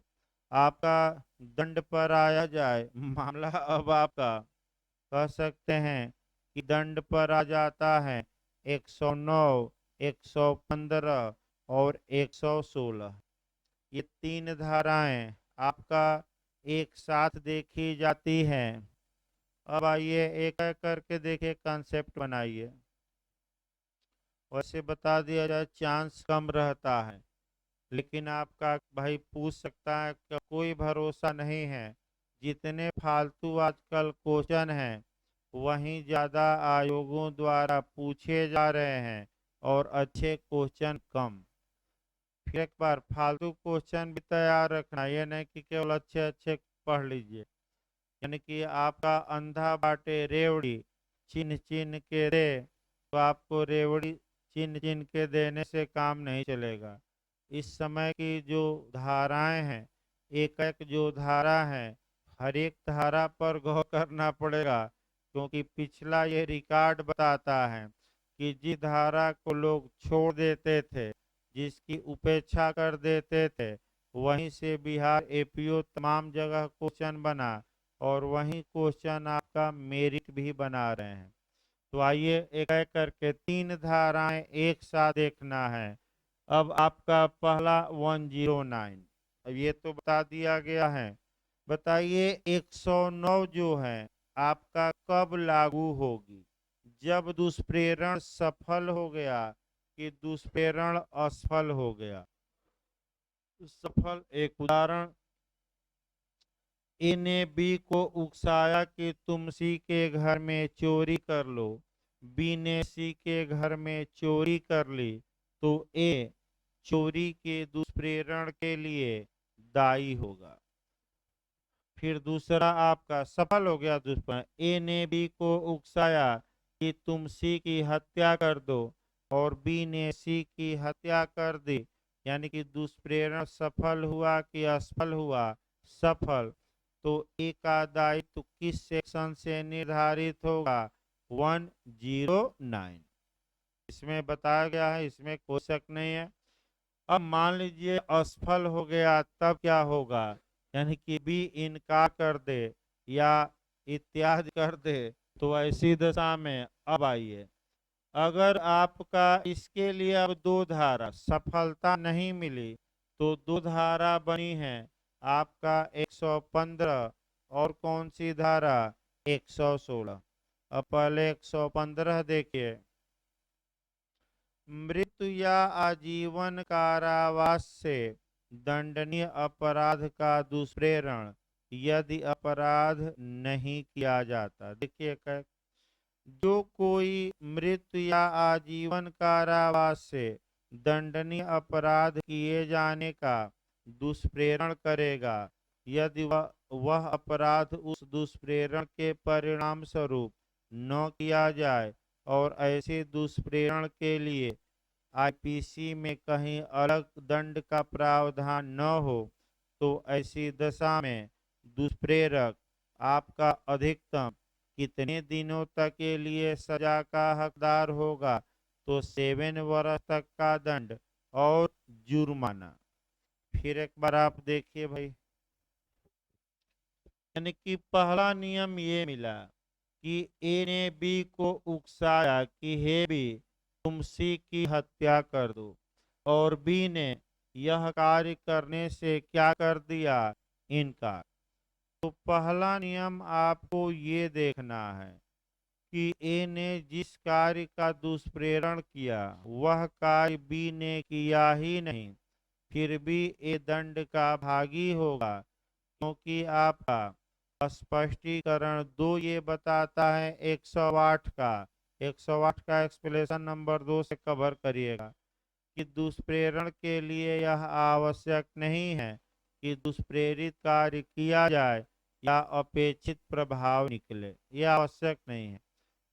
आपका दंड पर आया जाए। मामला अब आपका कह सकते हैं कि दंड पर आ जाता है 109, 115 और 116। ये 3 धाराएं आपका एक साथ देखी जाती हैं। अब आइए एक एक करके देखिए, कंसेप्ट बनाइए। वैसे बता दिया जाए, चांस कम रहता है, लेकिन आपका भाई पूछ सकता है कि कोई भरोसा नहीं है। जितने फालतू आजकल क्वेश्चन हैं, वहीं ज़्यादा आयोगों द्वारा पूछे जा रहे हैं और अच्छे क्वेश्चन कम। फिर एक बार फालतू क्वेश्चन भी तैयार रखना, ये नहीं कि केवल अच्छे अच्छे पढ़ लीजिए। यानी कि आपका अंधा बाटे रेवड़ी, चिन्ह चिन्ह के दे, तो आपको रेवड़ी चिन्ह चिन्ह के देने से काम नहीं चलेगा। इस समय की जो धाराएं हैं, एक एक जो धारा है, हर एक धारा पर गौर करना पड़ेगा, क्योंकि पिछला ये रिकॉर्ड बताता है कि जिस धारा को लोग छोड़ देते थे, जिसकी उपेक्षा कर देते थे, वहीं से बिहार एपीओ तमाम जगह क्वेश्चन बना और वहीं क्वेश्चन आपका मेरिट भी बना रहे हैं। तो आइए एक एक करके 3 धाराएं एक साथ देखना है। अब आपका पहला 109, अब ये तो बता दिया गया है। बताइए 109 जो है आपका कब लागू होगी, जब दुष्प्रेरण सफल हो गया कि दुष्प्रेरण असफल हो गया। सफल, एक उदाहरण, ए ने बी को उकसाया कि तुम सी के घर में चोरी कर लो। बी ने सी के घर में चोरी कर ली, तो ए चोरी के दुष्प्रेरण के लिए दायी होगा। फिर दूसरा आपका सफल हो गया दुष्प्रेरण, ए ने बी को उकसाया कि तुम सी की हत्या कर दो और बी ने सी की हत्या कर दी, यानी कि दुष्प्रेरण सफल हुआ कि असफल हुआ, सफल। तो ए का दायित्व किस सेक्शन से निर्धारित होगा, 109। इसमें बताया गया है, इसमें कोई शक नहीं है। अब मान लीजिए असफल हो गया, तब क्या होगा, यानी कि बी इनकार कर दे या इत्यादि कर दे, तो ऐसी दशा में अब आइए, अगर आपका इसके लिए अब 2 धारा सफलता नहीं मिली, तो 2 धारा बनी है आपका 115 और कौन सी धारा, 116। अब पहले 115 देखिए। मृत्यु या आजीवन कारावास से दंडनीय अपराध का दुष्प्रेरण यदि अपराध नहीं किया जाता। देखिए जो कोई मृत्यु या आजीवन कारावास से दंडनीय अपराध किए जाने का दुष्प्रेरण करेगा, यदि वह अपराध उस दुष्प्रेरण के परिणाम स्वरूप न किया जाए और ऐसे दुष्प्रेरण के लिए आईपीसी में कहीं अलग दंड का प्रावधान न हो, तो ऐसी दशा में दुष्प्रेरक आपका अधिकतम कितने दिनों तक के लिए सजा का हकदार होगा, तो 7 वर्ष तक का दंड और जुर्माना। फिर एक बार आप देखिए भाई, यानी कि पहला नियम ये मिला कि ए ने बी को उकसाया कि हे बी, तुम सी की हत्या कर दो, और बी ने यह कार्य करने से क्या कर दिया, इनकार। तो पहला नियम आपको ये देखना है कि ए ने जिस कार्य का दुष्प्रेरण किया वह कार्य बी ने किया ही नहीं, फिर भी ए दंड का भागी होगा, क्योंकि आपका स्पष्टीकरण 2 ये बताता है 108 का एक्सप्लेनेशन नंबर 2 से कवर करिएगा कि दुष्प्रेरण के लिए यह आवश्यक नहीं है कि दुष्प्रेरित कार्य किया जाए या अपेक्षित प्रभाव निकले, यह आवश्यक नहीं है।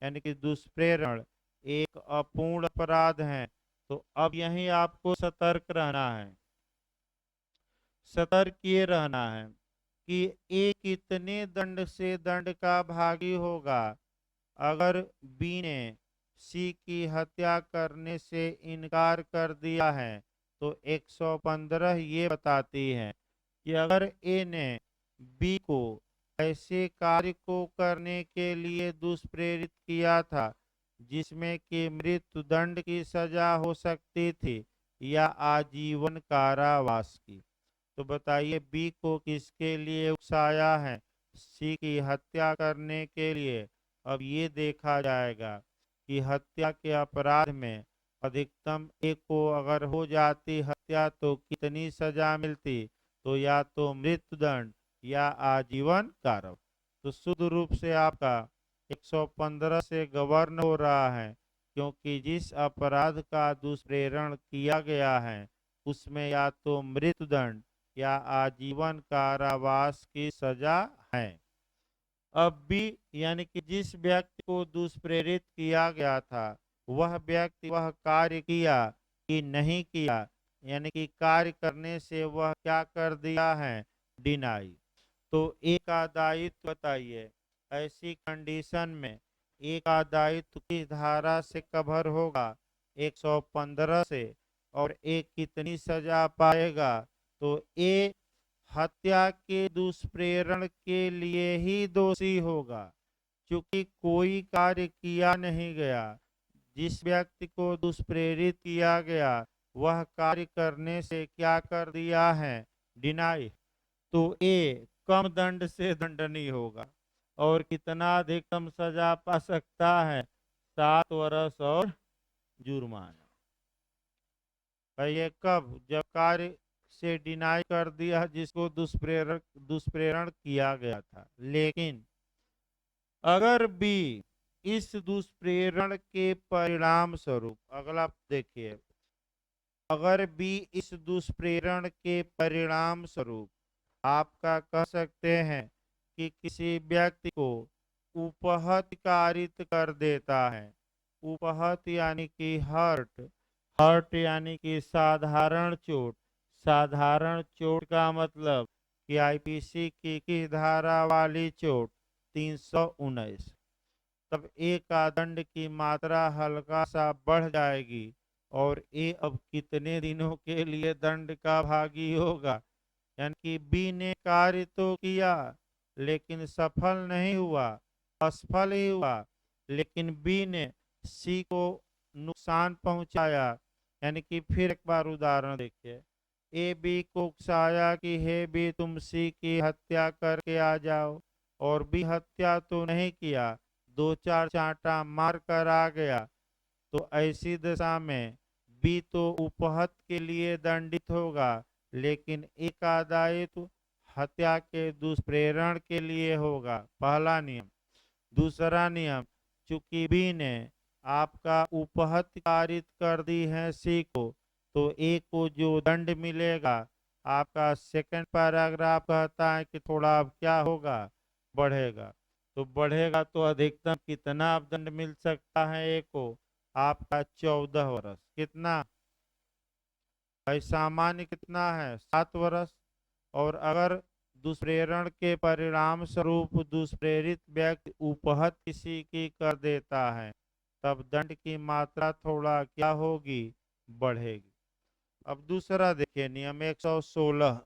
यानी कि दुष्प्रेरण एक अपूर्ण अपराध है। तो अब यही आपको सतर्क रहना है, सतर्क ये रहना है कि ए कितने दंड से दंड का भागी होगा। अगर बी ने सी की हत्या करने से इनकार कर दिया है तो 115 ये बताती है कि अगर ए ने बी को ऐसे कार्य को करने के लिए दुष्प्रेरित किया था जिसमें कि मृत्यु दंड की सजा हो सकती थी या आजीवन कारावास की, तो बताइए बी को किसके लिए उकसाया है, सी की हत्या करने के लिए। अब ये देखा जाएगा कि हत्या के अपराध में अधिकतम एक को अगर हो जाती हत्या तो कितनी सजा मिलती, तो या तो मृत्युदंड या आजीवन कारावास। तो शुद्ध रूप से आपका 115 से गवर्न हो रहा है, क्योंकि जिस अपराध का दुष्प्रेरण किया गया है उसमें या तो मृत्युदंड या आजीवन कारावास की सजा है। अब भी यानी कि जिस व्यक्ति को दुष्प्रेरित किया गया था वह व्यक्ति वह कार्य किया कि नहीं किया, यानी कि कार्य करने से वह क्या कर दिया है, डिनाई। तो एक का दायित्व बताइए, ऐसी कंडीशन में एक का दायित्व किस धारा से कवर होगा, 115 से, और एक कितनी सजा पाएगा, तो ए हत्या के दुष्प्रेरण के लिए ही दोषी होगा, क्योंकि कोई कार्य किया नहीं गया। जिस व्यक्ति को दुष्प्रेरित किया गया वह कार्य करने से क्या कर दिया है, डिनाई। तो ए कम दंड से दंडनीय होगा, और कितना अधिकतम सजा पा सकता है, 7 वर्ष और जुर्माना। ये कब, जब कार्य से डिनाई कर दिया जिसको दुष्प्रेरण किया गया था। लेकिन अगर भी इस दुष्प्रेरण के परिणाम स्वरूप, अगला देखिए, अगर भी इस दुष्प्रेरण के परिणाम स्वरूप आपका कह सकते हैं कि किसी व्यक्ति को उपहत कारित कर देता है। उपहत यानी कि हर्ट, हर्ट यानी कि साधारण चोट। साधारण चोट का मतलब कि आईपीसी की किस धारा वाली चोट, 319। तब ए का दंड की मात्रा हल्का सा बढ़ जाएगी और ए अब कितने दिनों के लिए दंड का भागी होगा, यानी कि बी ने कार्य तो किया लेकिन सफल नहीं हुआ, असफल ही हुआ। लेकिन बी ने सी को नुकसान पहुंचाया। यानी कि फिर एक बार उदाहरण देखिए, ए बी को उकसाया कि हे बी, तुम सी की हत्या करके आ जाओ, और बी हत्या तो नहीं किया, 2-4 चांटा मार कर आ गया। तो ऐसी दशा में बी तो उपहत के लिए दंडित होगा, लेकिन ए का दायित्व हत्या के दुष्प्रेरण के लिए होगा, पहला नियम। दूसरा नियम, चूंकि बी ने आपका उपहत कारित कर दी है सी को, तो ए को जो दंड मिलेगा, आपका सेकंड पैराग्राफ कहता है कि थोड़ा अब क्या होगा, बढ़ेगा। तो बढ़ेगा तो अधिकतम कितना दंड मिल सकता है ए को, आपका 14 वर्ष। कितना भाई, सामान्य कितना है, 7 वर्ष। और अगर दुष्प्रेरण के परिणाम स्वरूप दुष्प्रेरित व्यक्ति उपहत किसी की कर देता है तब दंड की मात्रा थोड़ा क्या होगी, बढ़ेगी। अब दूसरा देखिए नियम 116,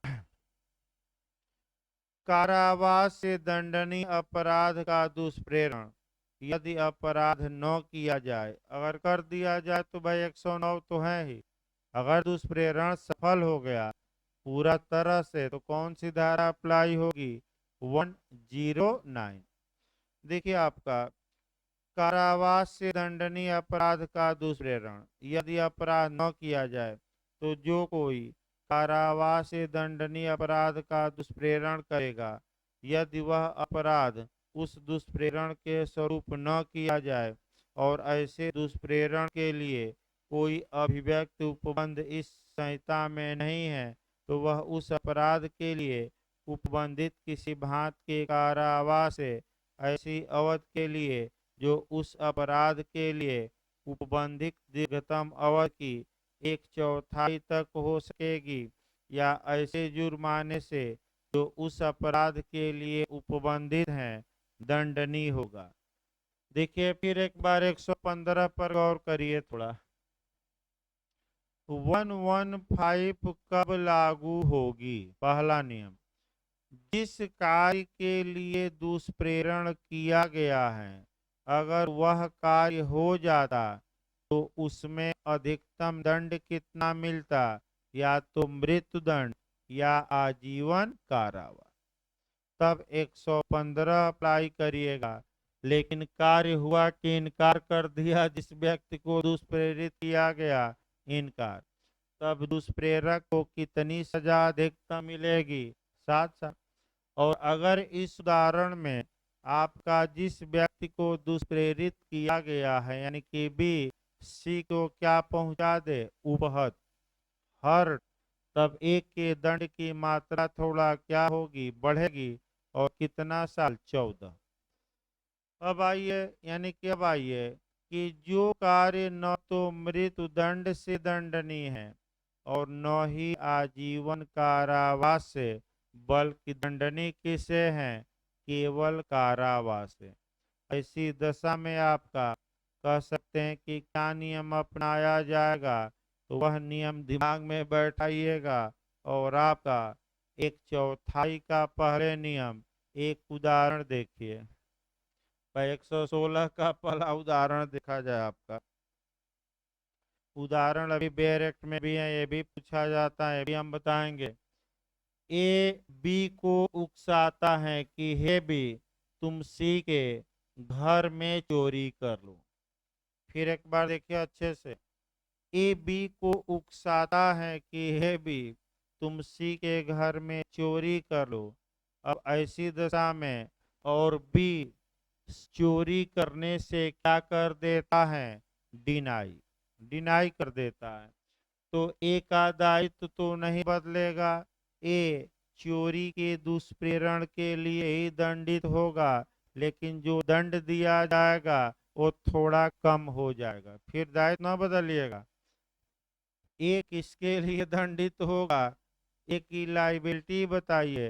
कारावास से दंडनीय अपराध का दुष्प्रेरण यदि अपराध न किया जाए, अगर कर दिया जाए तो भाई 109 तो है ही, अगर दुष्प्रेरण सफल हो गया पूरा तरह से तो कौन सी धारा अप्लाई होगी, 109। देखिए आपका कारावास से दंडनीय अपराध का दुष्प्रेरण यदि अपराध न किया जाए, तो जो कोई कारावास से दंडनीय अपराध का दुष्प्रेरण करेगा यदि वह अपराध उस दुष्प्रेरण के स्वरूप न किया जाए और ऐसे दुष्प्रेरण के लिए कोई अभिव्यक्त उपबंध इस संहिता में नहीं है, तो वह उस अपराध के लिए उपबंधित किसी भांति के कारावास से ऐसी अवधि के लिए जो उस अपराध के लिए उपबंधित दीर्घतम अवधि की 1/4 तक हो सकेगी, या ऐसे जुर्माने से जो उस अपराध के लिए उपबंधित हैं, दंडनीय होगा। देखिए फिर एक बार 115 पर गौर करिए थोड़ा। 115 कब लागू होगी? पहला नियम, जिस कार्य के लिए दुष्प्रेरण किया गया है अगर वह कार्य हो जाता तो उसमें अधिकतम दंड कितना मिलता, या तो मृत्युदंड या आजीवन कारावास। तब 115 अप्लाई करिएगा। लेकिन कार्य हुआ कि इनकार कर दिया जिस व्यक्ति को दुष्प्रेरित किया गया, इनकार, तब दुष्प्रेरक को कितनी सजा अधिकतम मिलेगी? 7 साल। और अगर इस उदाहरण में आपका जिस व्यक्ति को दुष्प्रेरित किया गया है यानी कि बी सी को क्या पहुंचा दे, उपहत, हर्ट, तब एक के दंड की मात्रा थोड़ा क्या होगी, बढ़ेगी। और कितना साल? 14। अब आइए यानी कि अब आइए कि जो कार्य न तो मृत्यु दंड से दंडनीय है और न ही आजीवन कारावास से, बल्कि दंडनीय किसे हैं, केवल कारावास से, ऐसी दशा में आपका कह सकते हैं कि क्या नियम अपनाया जाएगा। तो वह नियम दिमाग में बैठाइएगा और आपका 1/4 का पहले नियम, एक उदाहरण देखिए। 116 का पहला उदाहरण देखा जाए आपका। उदाहरण अभी बेयर एक्ट में भी है, ये भी पूछा जाता है, भी हम बताएंगे। ए बी को उकसाता है कि हे बी, तुम सी के घर में चोरी कर लो। फिर एक बार देखिए अच्छे से। ए बी को उकसाता है कि हे बी, तुम सी के घर में चोरी कर लो। अब ऐसी दशा में और बी चोरी करने से क्या कर देता है, डिनाई, डिनाई कर देता है, तो ए का दायित्व तो नहीं बदलेगा। ए चोरी के दुष्प्रेरण के लिए ही दंडित होगा, लेकिन जो दंड दिया जाएगा वो थोड़ा कम हो जाएगा। फिर दायित्व न बदलिएगा। ए किसके लिए दंडित होगा, ए की लाइबिलिटी बताइए।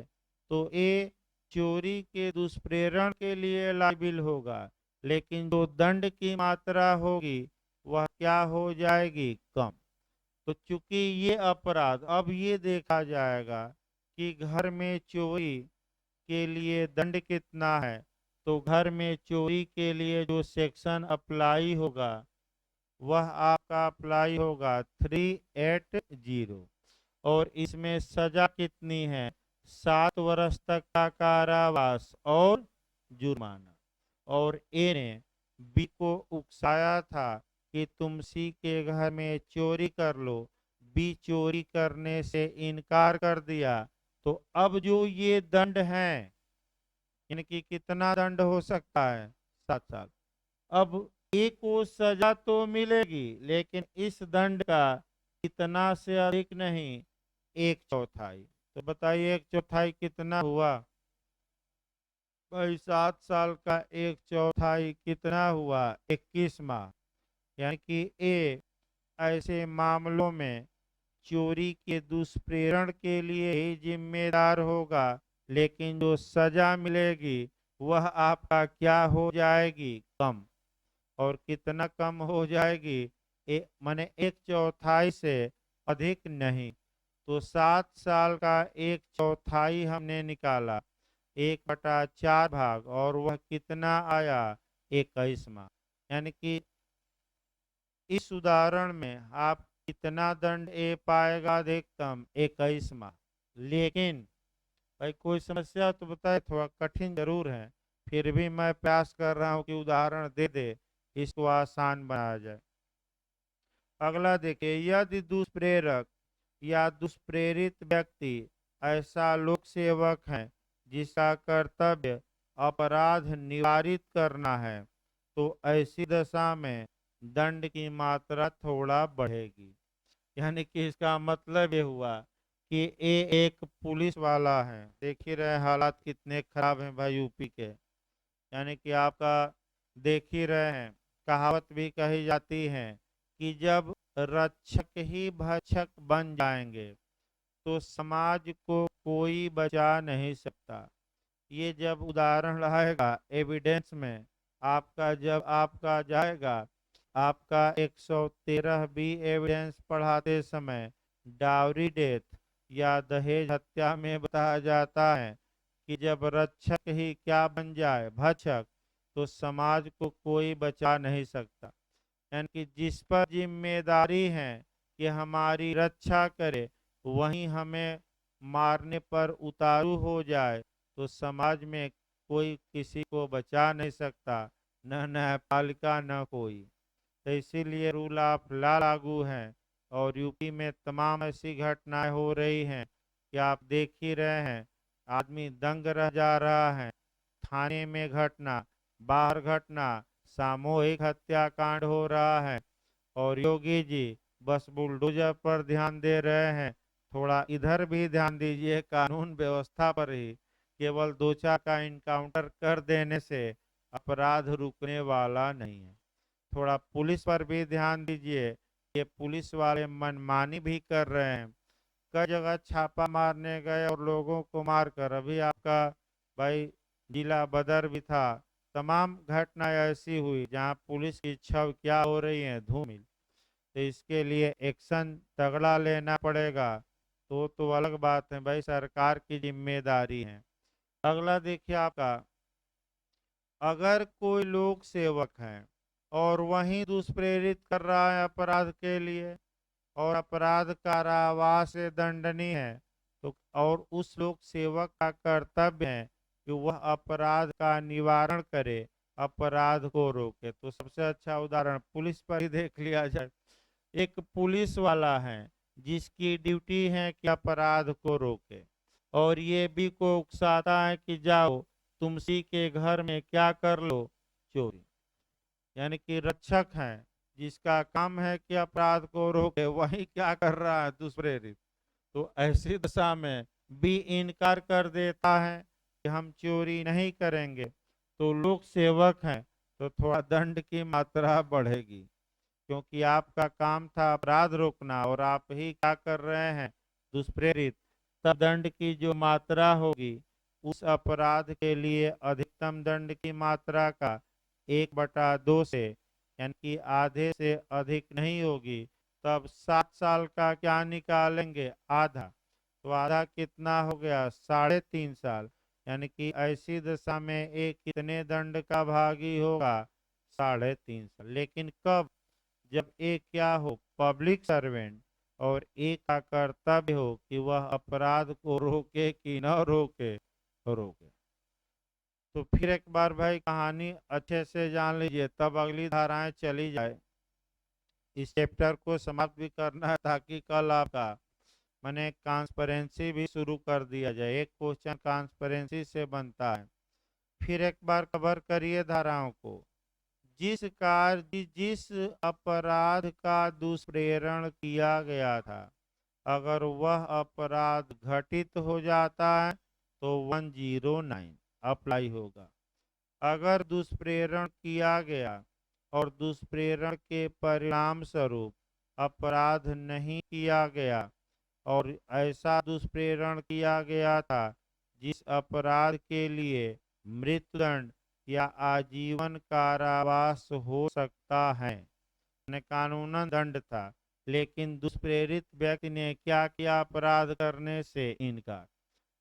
तो ए चोरी के दुष्प्रेरण के लिए लाइबिल होगा, लेकिन जो दंड की मात्रा होगी वह क्या हो जाएगी, कम। तो चूंकि ये अपराध, अब ये देखा जाएगा कि घर में चोरी के लिए दंड कितना है। तो घर में चोरी के लिए जो सेक्शन अप्लाई होगा वह आपका अप्लाई होगा 380, और इसमें सजा कितनी है, 7 वर्ष तक का कारावास और जुर्माना। और ए ने बी को उकसाया था कि तुम सी के घर में चोरी कर लो, बी चोरी करने से इनकार कर दिया। तो अब जो ये दंड है, इनकी कितना दंड हो सकता है, 7 साल। अब ए को सजा तो मिलेगी, लेकिन इस दंड का कितना से अधिक नहीं, 1/4। तो बताइए 1/4 कितना हुआ भाई? 7 साल का 1/4 कितना हुआ, 21 माह। यानी कि ए ऐसे मामलों में चोरी के दुष्प्रेरण के लिए ही जिम्मेदार होगा, लेकिन जो सजा मिलेगी वह आपका क्या हो जाएगी, कम। और कितना कम हो जाएगी, माने 1/4 से अधिक नहीं। तो 7 साल का 1/4 हमने निकाला, 1/4 भाग, और वह कितना आया, 21वां। यानी कि इस उदाहरण में आप कितना दंड ए पाएगा, अधिकतम 21वां। लेकिन भाई कोई समस्या तो बताए, थोड़ा कठिन जरूर है, फिर भी मैं प्रयास कर रहा हूँ कि उदाहरण दे दे, इसको आसान बनाया जाए। अगला देखिए, यदि दुष्प्रेरक या दुष्प्रेरित व्यक्ति ऐसा लोक सेवक है जिसका कर्तव्य अपराध निवारित करना है, तो ऐसी दशा में दंड की मात्रा थोड़ा बढ़ेगी। यानी कि इसका मतलब ये हुआ कि ये एक पुलिस वाला है, देख ही रहे हालात कितने खराब हैं भाई यूपी के। यानी कि आपका देख ही रहे हैं, कहावत भी कही जाती है कि जब रक्षक ही भक्षक बन जाएंगे तो समाज को कोई बचा नहीं सकता। ये जब उदाहरण रहेगा एविडेंस में, आपका जब आपका जाएगा, आपका 113 बी एविडेंस पढ़ाते समय डावरी डेथ या दहेज हत्या में बताया जाता है कि जब रक्षक ही क्या बन जाए, भक्षक, तो समाज को कोई बचा नहीं सकता। यानी कि जिस पर जिम्मेदारी है कि हमारी रक्षा करे, वहीं हमें मारने पर उतारू हो जाए, तो समाज में कोई किसी को बचा नहीं सकता, न न्यायपालिका न कोई। तो इसीलिए रूल ऑफ लॉ लागू है, और यूपी में तमाम ऐसी घटनाएं हो रही हैं कि आप देख ही रहे हैं, आदमी दंग रह जा रहा है। थाने में घटना, बाहर घटना, सामूहिक हत्याकांड हो रहा है, और योगी जी बस बुलडोजर पर ध्यान दे रहे हैं। थोड़ा इधर भी ध्यान दीजिए, कानून व्यवस्था पर ही। केवल 2 4 का इनकाउंटर कर देने से अपराध रुकने वाला नहीं है। थोड़ा पुलिस पर भी ध्यान दीजिए, ये पुलिस वाले मनमानी भी कर रहे हैं। कई जगह छापा मारने गए और लोगों को मारकर, अभी आपका भाई जिला बदर भी था, तमाम घटनाएं ऐसी हुई जहां पुलिस की छव क्या हो रही है, धूमिल। तो इसके लिए एक्शन तगड़ा लेना पड़ेगा। तो अलग बात है भाई, सरकार की जिम्मेदारी है। अगला देखिए आपका, अगर कोई लोक सेवक है और वहीं दुष्प्रेरित कर रहा है अपराध के लिए, और अपराध कारावास से दंडनीय है, तो और उस लोक सेवक का कर्तव्य है कि वह अपराध का निवारण करे, अपराध को रोके, तो सबसे अच्छा उदाहरण पुलिस पर ही देख लिया जाए। एक पुलिस वाला है जिसकी ड्यूटी है कि अपराध को रोके, और ये भी को उकसाता है कि जाओ तुमसी के घर में क्या कर लो, चोरी। यानी कि रक्षक है जिसका काम है कि अपराध को रोके, वही क्या कर रहा है, दुष्प्रेरित। तो ऐसी दशा में भी इनकार कर देता है कि हम चोरी नहीं करेंगे, तो लोक सेवक हैं, तो थोड़ा दंड की मात्रा बढ़ेगी, क्योंकि आपका काम था अपराध रोकना और आप ही क्या कर रहे हैं, दुष्प्रेरित। तब दंड की जो मात्रा होगी, उस अपराध के लिए अधिकतम दंड की मात्रा का 1/2 से, यानी कि आधे से अधिक नहीं होगी। तब 7 साल का क्या निकालेंगे, आधा। तो आधा कितना हो गया, 3.5 साल। यानी कि ऐसी दशा में एक कितने दंड का भागी होगा, 3.5 साल। लेकिन कब, जब एक क्या हो, पब्लिक सर्वेंट, और एक का कर्तव्य हो कि वह अपराध को रोके कि न रोके, रोके। तो फिर एक बार भाई कहानी अच्छे से जान लीजिए, तब अगली धाराएं चली जाए। इस चैप्टर को समाप्त भी करना है ताकि कल आपका मैंने ट्रांसपेरेंसी भी शुरू कर दिया जाए, एक क्वेश्चन ट्रांसपेरेंसी से बनता है। फिर एक बार कवर करिए धाराओं को। जिस अपराध का दुष्प्रेरण किया गया था, अगर वह अपराध घटित हो जाता है तो 109 अप्लाई होगा। अगर दुष्प्रेरण किया गया और दुष्प्रेरण के परिणाम स्वरूप अपराध नहीं किया गया, और ऐसा दुष्प्रेरण किया गया था जिस अपराध के लिए मृत्युदंड या आजीवन कारावास हो सकता है। ने कानूनन दंड था, लेकिन दुष्प्रेरित व्यक्ति ने क्या किया? अपराध करने से इनकार।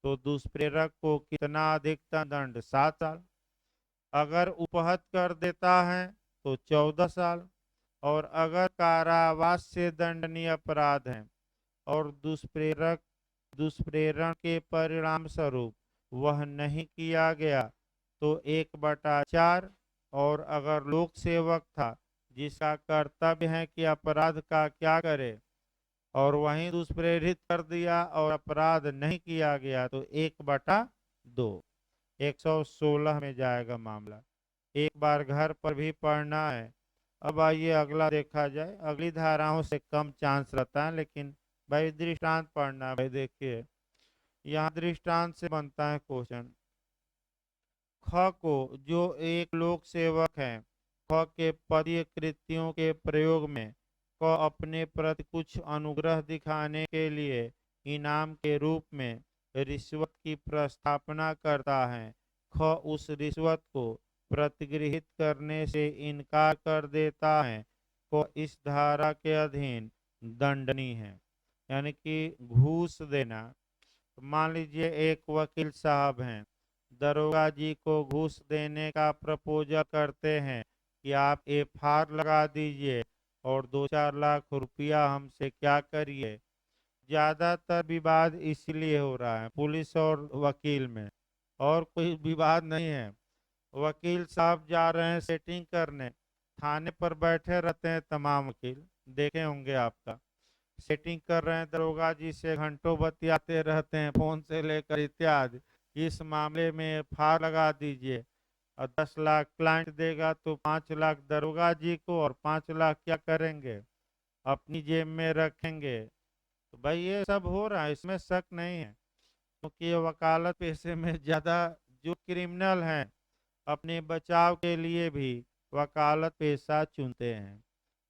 तो दुष्प्रेरक को कितना अधिकतम दंड? 7 साल। अगर उपहत कर देता है तो 14 साल। और अगर कारावास से दंडनीय अपराध है और दुष्प्रेरण के परिणाम स्वरूप वह नहीं किया गया तो 1/4। और अगर लोक सेवक था जिसका कर्तव्य है कि अपराध का क्या करे और वहीं दुष्प्रेरित कर दिया और अपराध नहीं किया गया तो 1/2। 116 में जाएगा मामला। एक बार घर पर भी पढ़ना है। अब आइए अगला देखा जाए। अगली धाराओं से कम चांस रहता है, लेकिन भाई दृष्टांत पढ़ना है। भाई देखिए, यहाँ दृष्टांत से बनता है क्वेश्चन। ख को, जो एक लोक सेवक है, ख के पदीय कृत्यों के प्रयोग में क अपने प्रति कुछ अनुग्रह दिखाने के लिए इनाम के रूप में रिश्वत की प्रस्तावना करता है। ख उस रिश्वत को प्रतिगृहित करने से इनकार कर देता है, को इस धारा के अधीन दंडनीय है। यानी कि घूस देना। मान लीजिए एक वकील साहब हैं, दरोगा जी को घूस देने का प्रपोजल करते हैं कि आप एफआईआर लगा दीजिए और 2-4 लाख रुपया हमसे क्या करिए। ज्यादातर विवाद इसलिए हो रहा है पुलिस और वकील में, और कोई विवाद नहीं है। वकील साहब जा रहे हैं सेटिंग करने, थाने पर बैठे रहते हैं तमाम वकील, देखे होंगे आपका। सेटिंग कर रहे हैं, दरोगा जी से घंटों बतियाते रहते हैं फोन से लेकर इत्यादि। इस मामले में एफआईआर लगा दीजिए और 10 लाख क्लाइंट देगा तो 5 लाख दरोगा जी को और 5 लाख क्या करेंगे? अपनी जेब में रखेंगे। तो भाई ये सब हो रहा है, इसमें शक नहीं है। क्योंकि ये वकालत पेशे में ज्यादा जो क्रिमिनल हैं अपने बचाव के लिए भी वकालत पेशा चुनते हैं।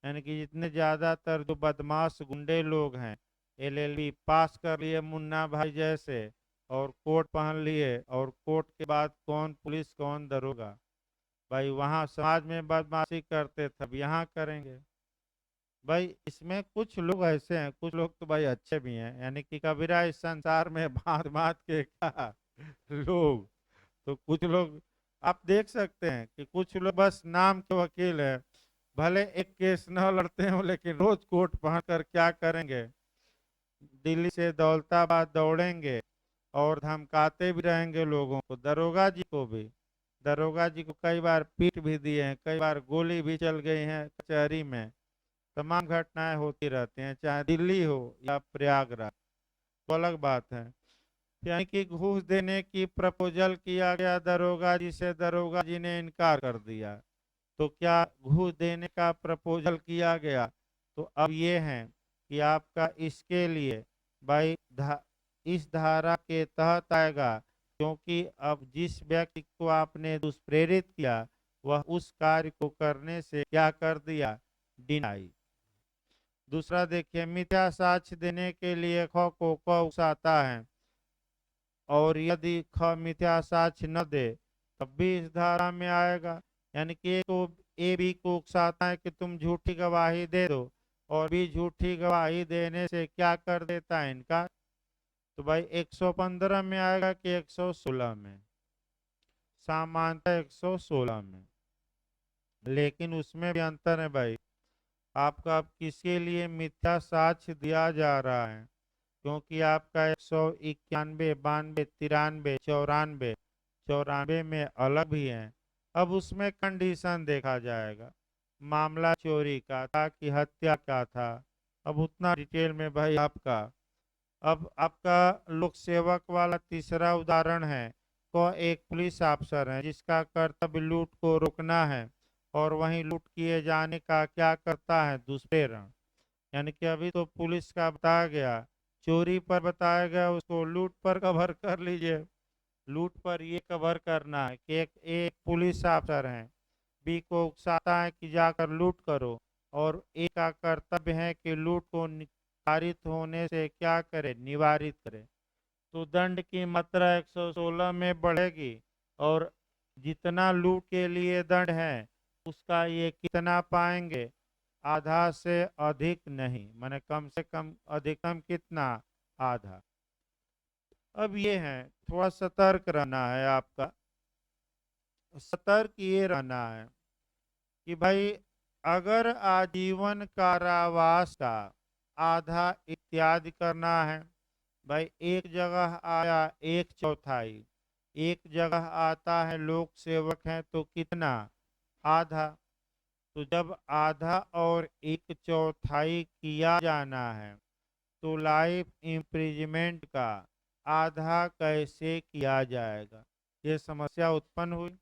यानी कि जितने ज्यादातर जो बदमाश गुंडे लोग हैं, एलएलबी पास कर लिए मुन्ना भाई जैसे, और कोट पहन लिए, और कोट के बाद कौन पुलिस कौन दरोगा। भाई वहाँ समाज में बदमाशी करते थे, अब यहाँ करेंगे। भाई इसमें कुछ लोग ऐसे हैं, कुछ लोग तो भाई अच्छे भी हैं। यानी कि कबीरा इस संसार में भांत भांत के क्या लोग। तो कुछ लोग आप देख सकते हैं कि कुछ लोग बस नाम के वकील है, भले एक केस न लड़ते हो लेकिन रोज कोट पहन कर क्या करेंगे? दिल्ली से दौलताबाद दौड़ेंगे और धमकाते भी रहेंगे लोगों को, दरोगा जी को भी। दरोगा जी को कई बार पीट भी दिए हैं, कई बार गोली भी चल गई है कचहरी में। तमाम घटनाएं होती रहती हैं, चाहे दिल्ली हो या प्रयागराज, तो अलग बात है। यानी कि घूस देने की प्रपोजल किया गया दरोगा जी से, दरोगा जी ने इनकार कर दिया। तो क्या घूस देने का प्रपोजल किया गया? तो अब ये है कि आपका इसके लिए भाई इस धारा के तहत आएगा, क्योंकि अब जिस व्यक्ति को आपने दुष्प्रेरित किया वह उस कार्य को करने से क्या कर दिया? डिनाई। दूसरा देखिए, मिथ्या साक्ष्य देने के लिए ख को क उकसाता है और यदि ख मिथ्या साक्ष्य न दे तब भी इस धारा में आएगा। यानी कि ए बी को उकसाता है कि तुम झूठी गवाही दे दो, और भी झूठी गवाही देने से क्या कर देता है इनका? तो भाई 115 में आएगा कि 116 में? सामान्यतः 116 में, लेकिन उसमें भी अंतर है भाई। आपका अब किसके लिए मिथ्या साक्ष्य दिया जा रहा है? क्योंकि आपका 191, 92, 93, 94, 94 में अलग भी है। अब उसमें कंडीशन देखा जाएगा, मामला चोरी का था कि हत्या का था। अब उतना डिटेल में भाई आपका, अब आपका लोक सेवक वाला तीसरा उदाहरण है। को एक पुलिस अफसर है जिसका कर्तव्य लूट को रोकना है, और वहीं लूट किए जाने का क्या करता है? दुष्प्रेरण। यानी कि अभी तो पुलिस का बताया गया, चोरी पर बताया गया, उसको लूट पर कवर कर लीजिए। लूट पर ये कवर करना है कि एक पुलिस अफसर है, बी को उकसाता है कि जाकर लूट करो, और ए का कर्तव्य है कि लूट को निवारित होने से क्या करे? निवारित करे। तो दंड की मात्रा 116 में बढ़ेगी और जितना लूट के लिए दंड है उसका ये कितना पाएंगे, आधा से अधिक नहीं, माने कम से कम अधिकतम कितना, आधा। अब ये है, थोड़ा सतर्क रहना है आपका। सतर्क ये रहना है कि भाई अगर आजीवन कारावास का आधा इत्यादि करना है, भाई एक जगह आया एक चौथाई, एक जगह आता है लोक सेवक है तो कितना, आधा। तो जब आधा और एक चौथाई किया जाना है तो लाइफ इम्प्रिजमेंट का आधा कैसे किया जाएगा, ये समस्या उत्पन्न हुई।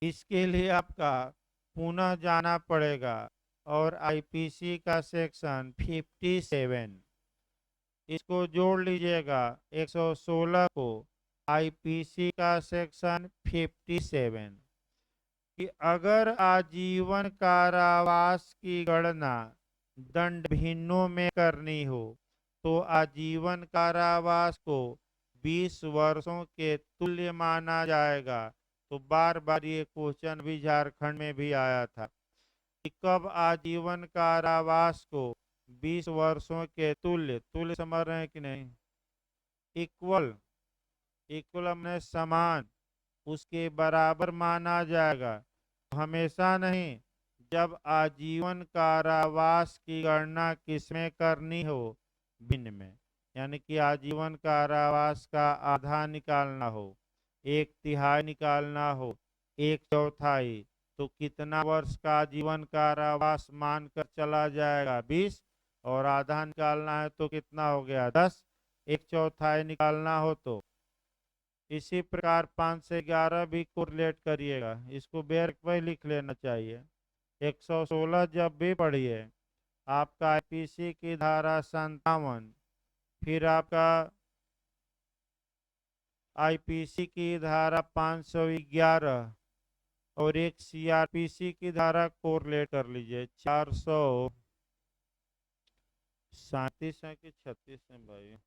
इसके लिए आपका पुनः जाना पड़ेगा और आईपीसी का सेक्शन 57 इसको जोड़ लीजिएगा 116 को, आईपीसी का सेक्शन 57 कि अगर आजीवन कारावास की गणना दंड भिन्नों में करनी हो तो आजीवन कारावास को 20 वर्षों के तुल्य माना जाएगा। तो बार बार ये क्वेश्चन भी झारखंड में भी आया था कि कब आजीवन कारावास को 20 वर्षों के तुल्य, तुल्य समझ रहे हैं कि नहीं, इक्वल, इक्वल हमने समान, उसके बराबर माना जाएगा। हमेशा नहीं, जब आजीवन कारावास की गणना किसमें करनी हो, भिन्न में, यानी कि आजीवन कारावास का आधा निकालना हो, एक तिहाई निकालना हो, एक चौथाई, तो कितना वर्ष का आजीवन कारावास मानकर चला जाएगा, 20, और आधा निकालना है तो कितना हो गया, 10, एक चौथाई निकालना हो तो। इसी प्रकार 5 से 11 भी कोरिलेट करिएगा, इसको बैक पे लिख लेना चाहिए। 116 जब भी पढ़िए आपका आईपीसी की धारा 57, फिर आपका आईपीसी की धारा 511 और एक सीआरपीसी की धारा कोरिलेट कर लीजिए 437 है कि 36 है भाई,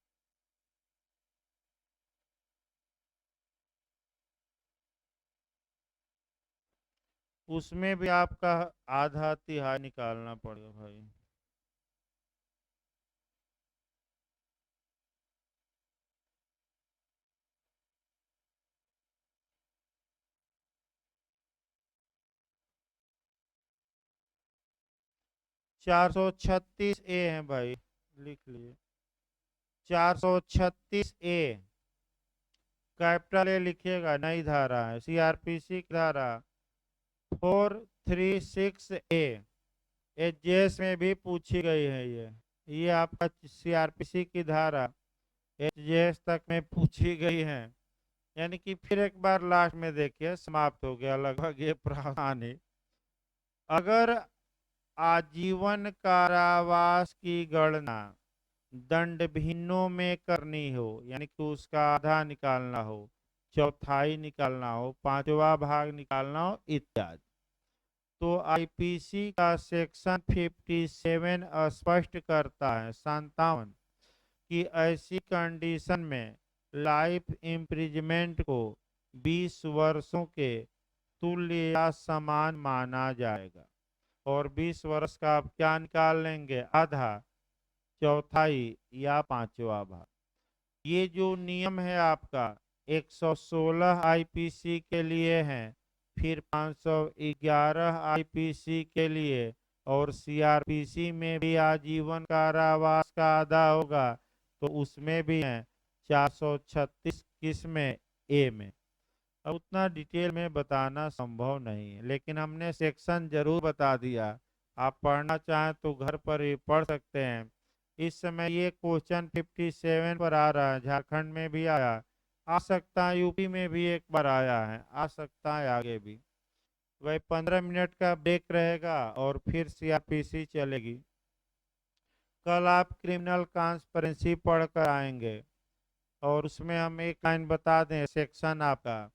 उसमें भी आपका आधा तिहाई निकालना पड़ेगा भाई। 436 ए है भाई, लिख लिए 436 ए, कैपिटल ए लिखिएगा, नई धारा है, सीआरपीसी की धारा 436 ए, एचजेएस में भी पूछी गई है ये आपका सीआरपीसी की धारा एचजेएस तक में पूछी गई है। यानी कि फिर एक बार लास्ट में देखिए, समाप्त हो गया लगभग ये प्रावधान ही। अगर आजीवन कारावास की गणना दंड भिन्नों में करनी हो, यानी कि उसका आधा निकालना हो, चौथाई निकालना हो, पांचवा भाग निकालना हो इत्यादि, तो आईपीसी का सेक्शन 57 स्पष्ट करता है, 57, कि ऐसी कंडीशन में लाइफ इम्प्रिजमेंट को 20 वर्षों के तुल्य या समान माना जाएगा। और 20 वर्ष का आप क्या निकाल लेंगे, आधा, चौथाई या पांचवा भाग। ये जो नियम है आपका 116 आईपीसी के लिए है, फिर 511 आईपीसी के लिए, और सीआरपीसी में भी आजीवन कारावास का आधा होगा तो उसमें भी है 436, किस में, ए में। अब उतना डिटेल में बताना संभव नहीं है, लेकिन हमने सेक्शन जरूर बता दिया। आप पढ़ना चाहें तो घर पर ही पढ़ सकते हैं। इस समय ये क्वेश्चन 57 पर आ रहा है, झारखंड में भी आया, आ सकता है यूपी में भी एक बार आया है, आ सकता है आगे भी। वही 15 मिनट का ब्रेक रहेगा और फिर सीआरपीसी चलेगी। कल आप क्रिमिनल ट्रांसपेरेंसी पढ़ कर आएंगे और उसमें हम एक लाइन बता दें, सेक्शन आपका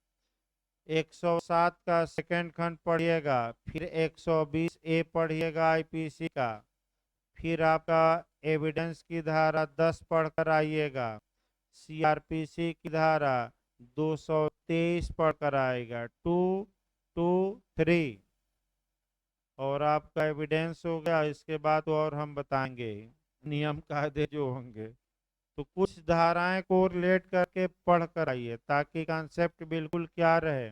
107 का सेकंड खंड पढ़िएगा, फिर 120 ए पढ़िएगा आईपीसी का, फिर आपका एविडेंस की धारा 10 पढ़कर आइएगा, सीआरपीसी की धारा 223 पढ़कर आएगा, 223। और आपका एविडेंस हो गया। इसके बाद और हम बताएंगे नियम कायदे जो होंगे। तो कुछ धाराएं को रिलेट करके पढ़ कर आइए ताकि कॉन्सेप्ट बिल्कुल क्या रहे,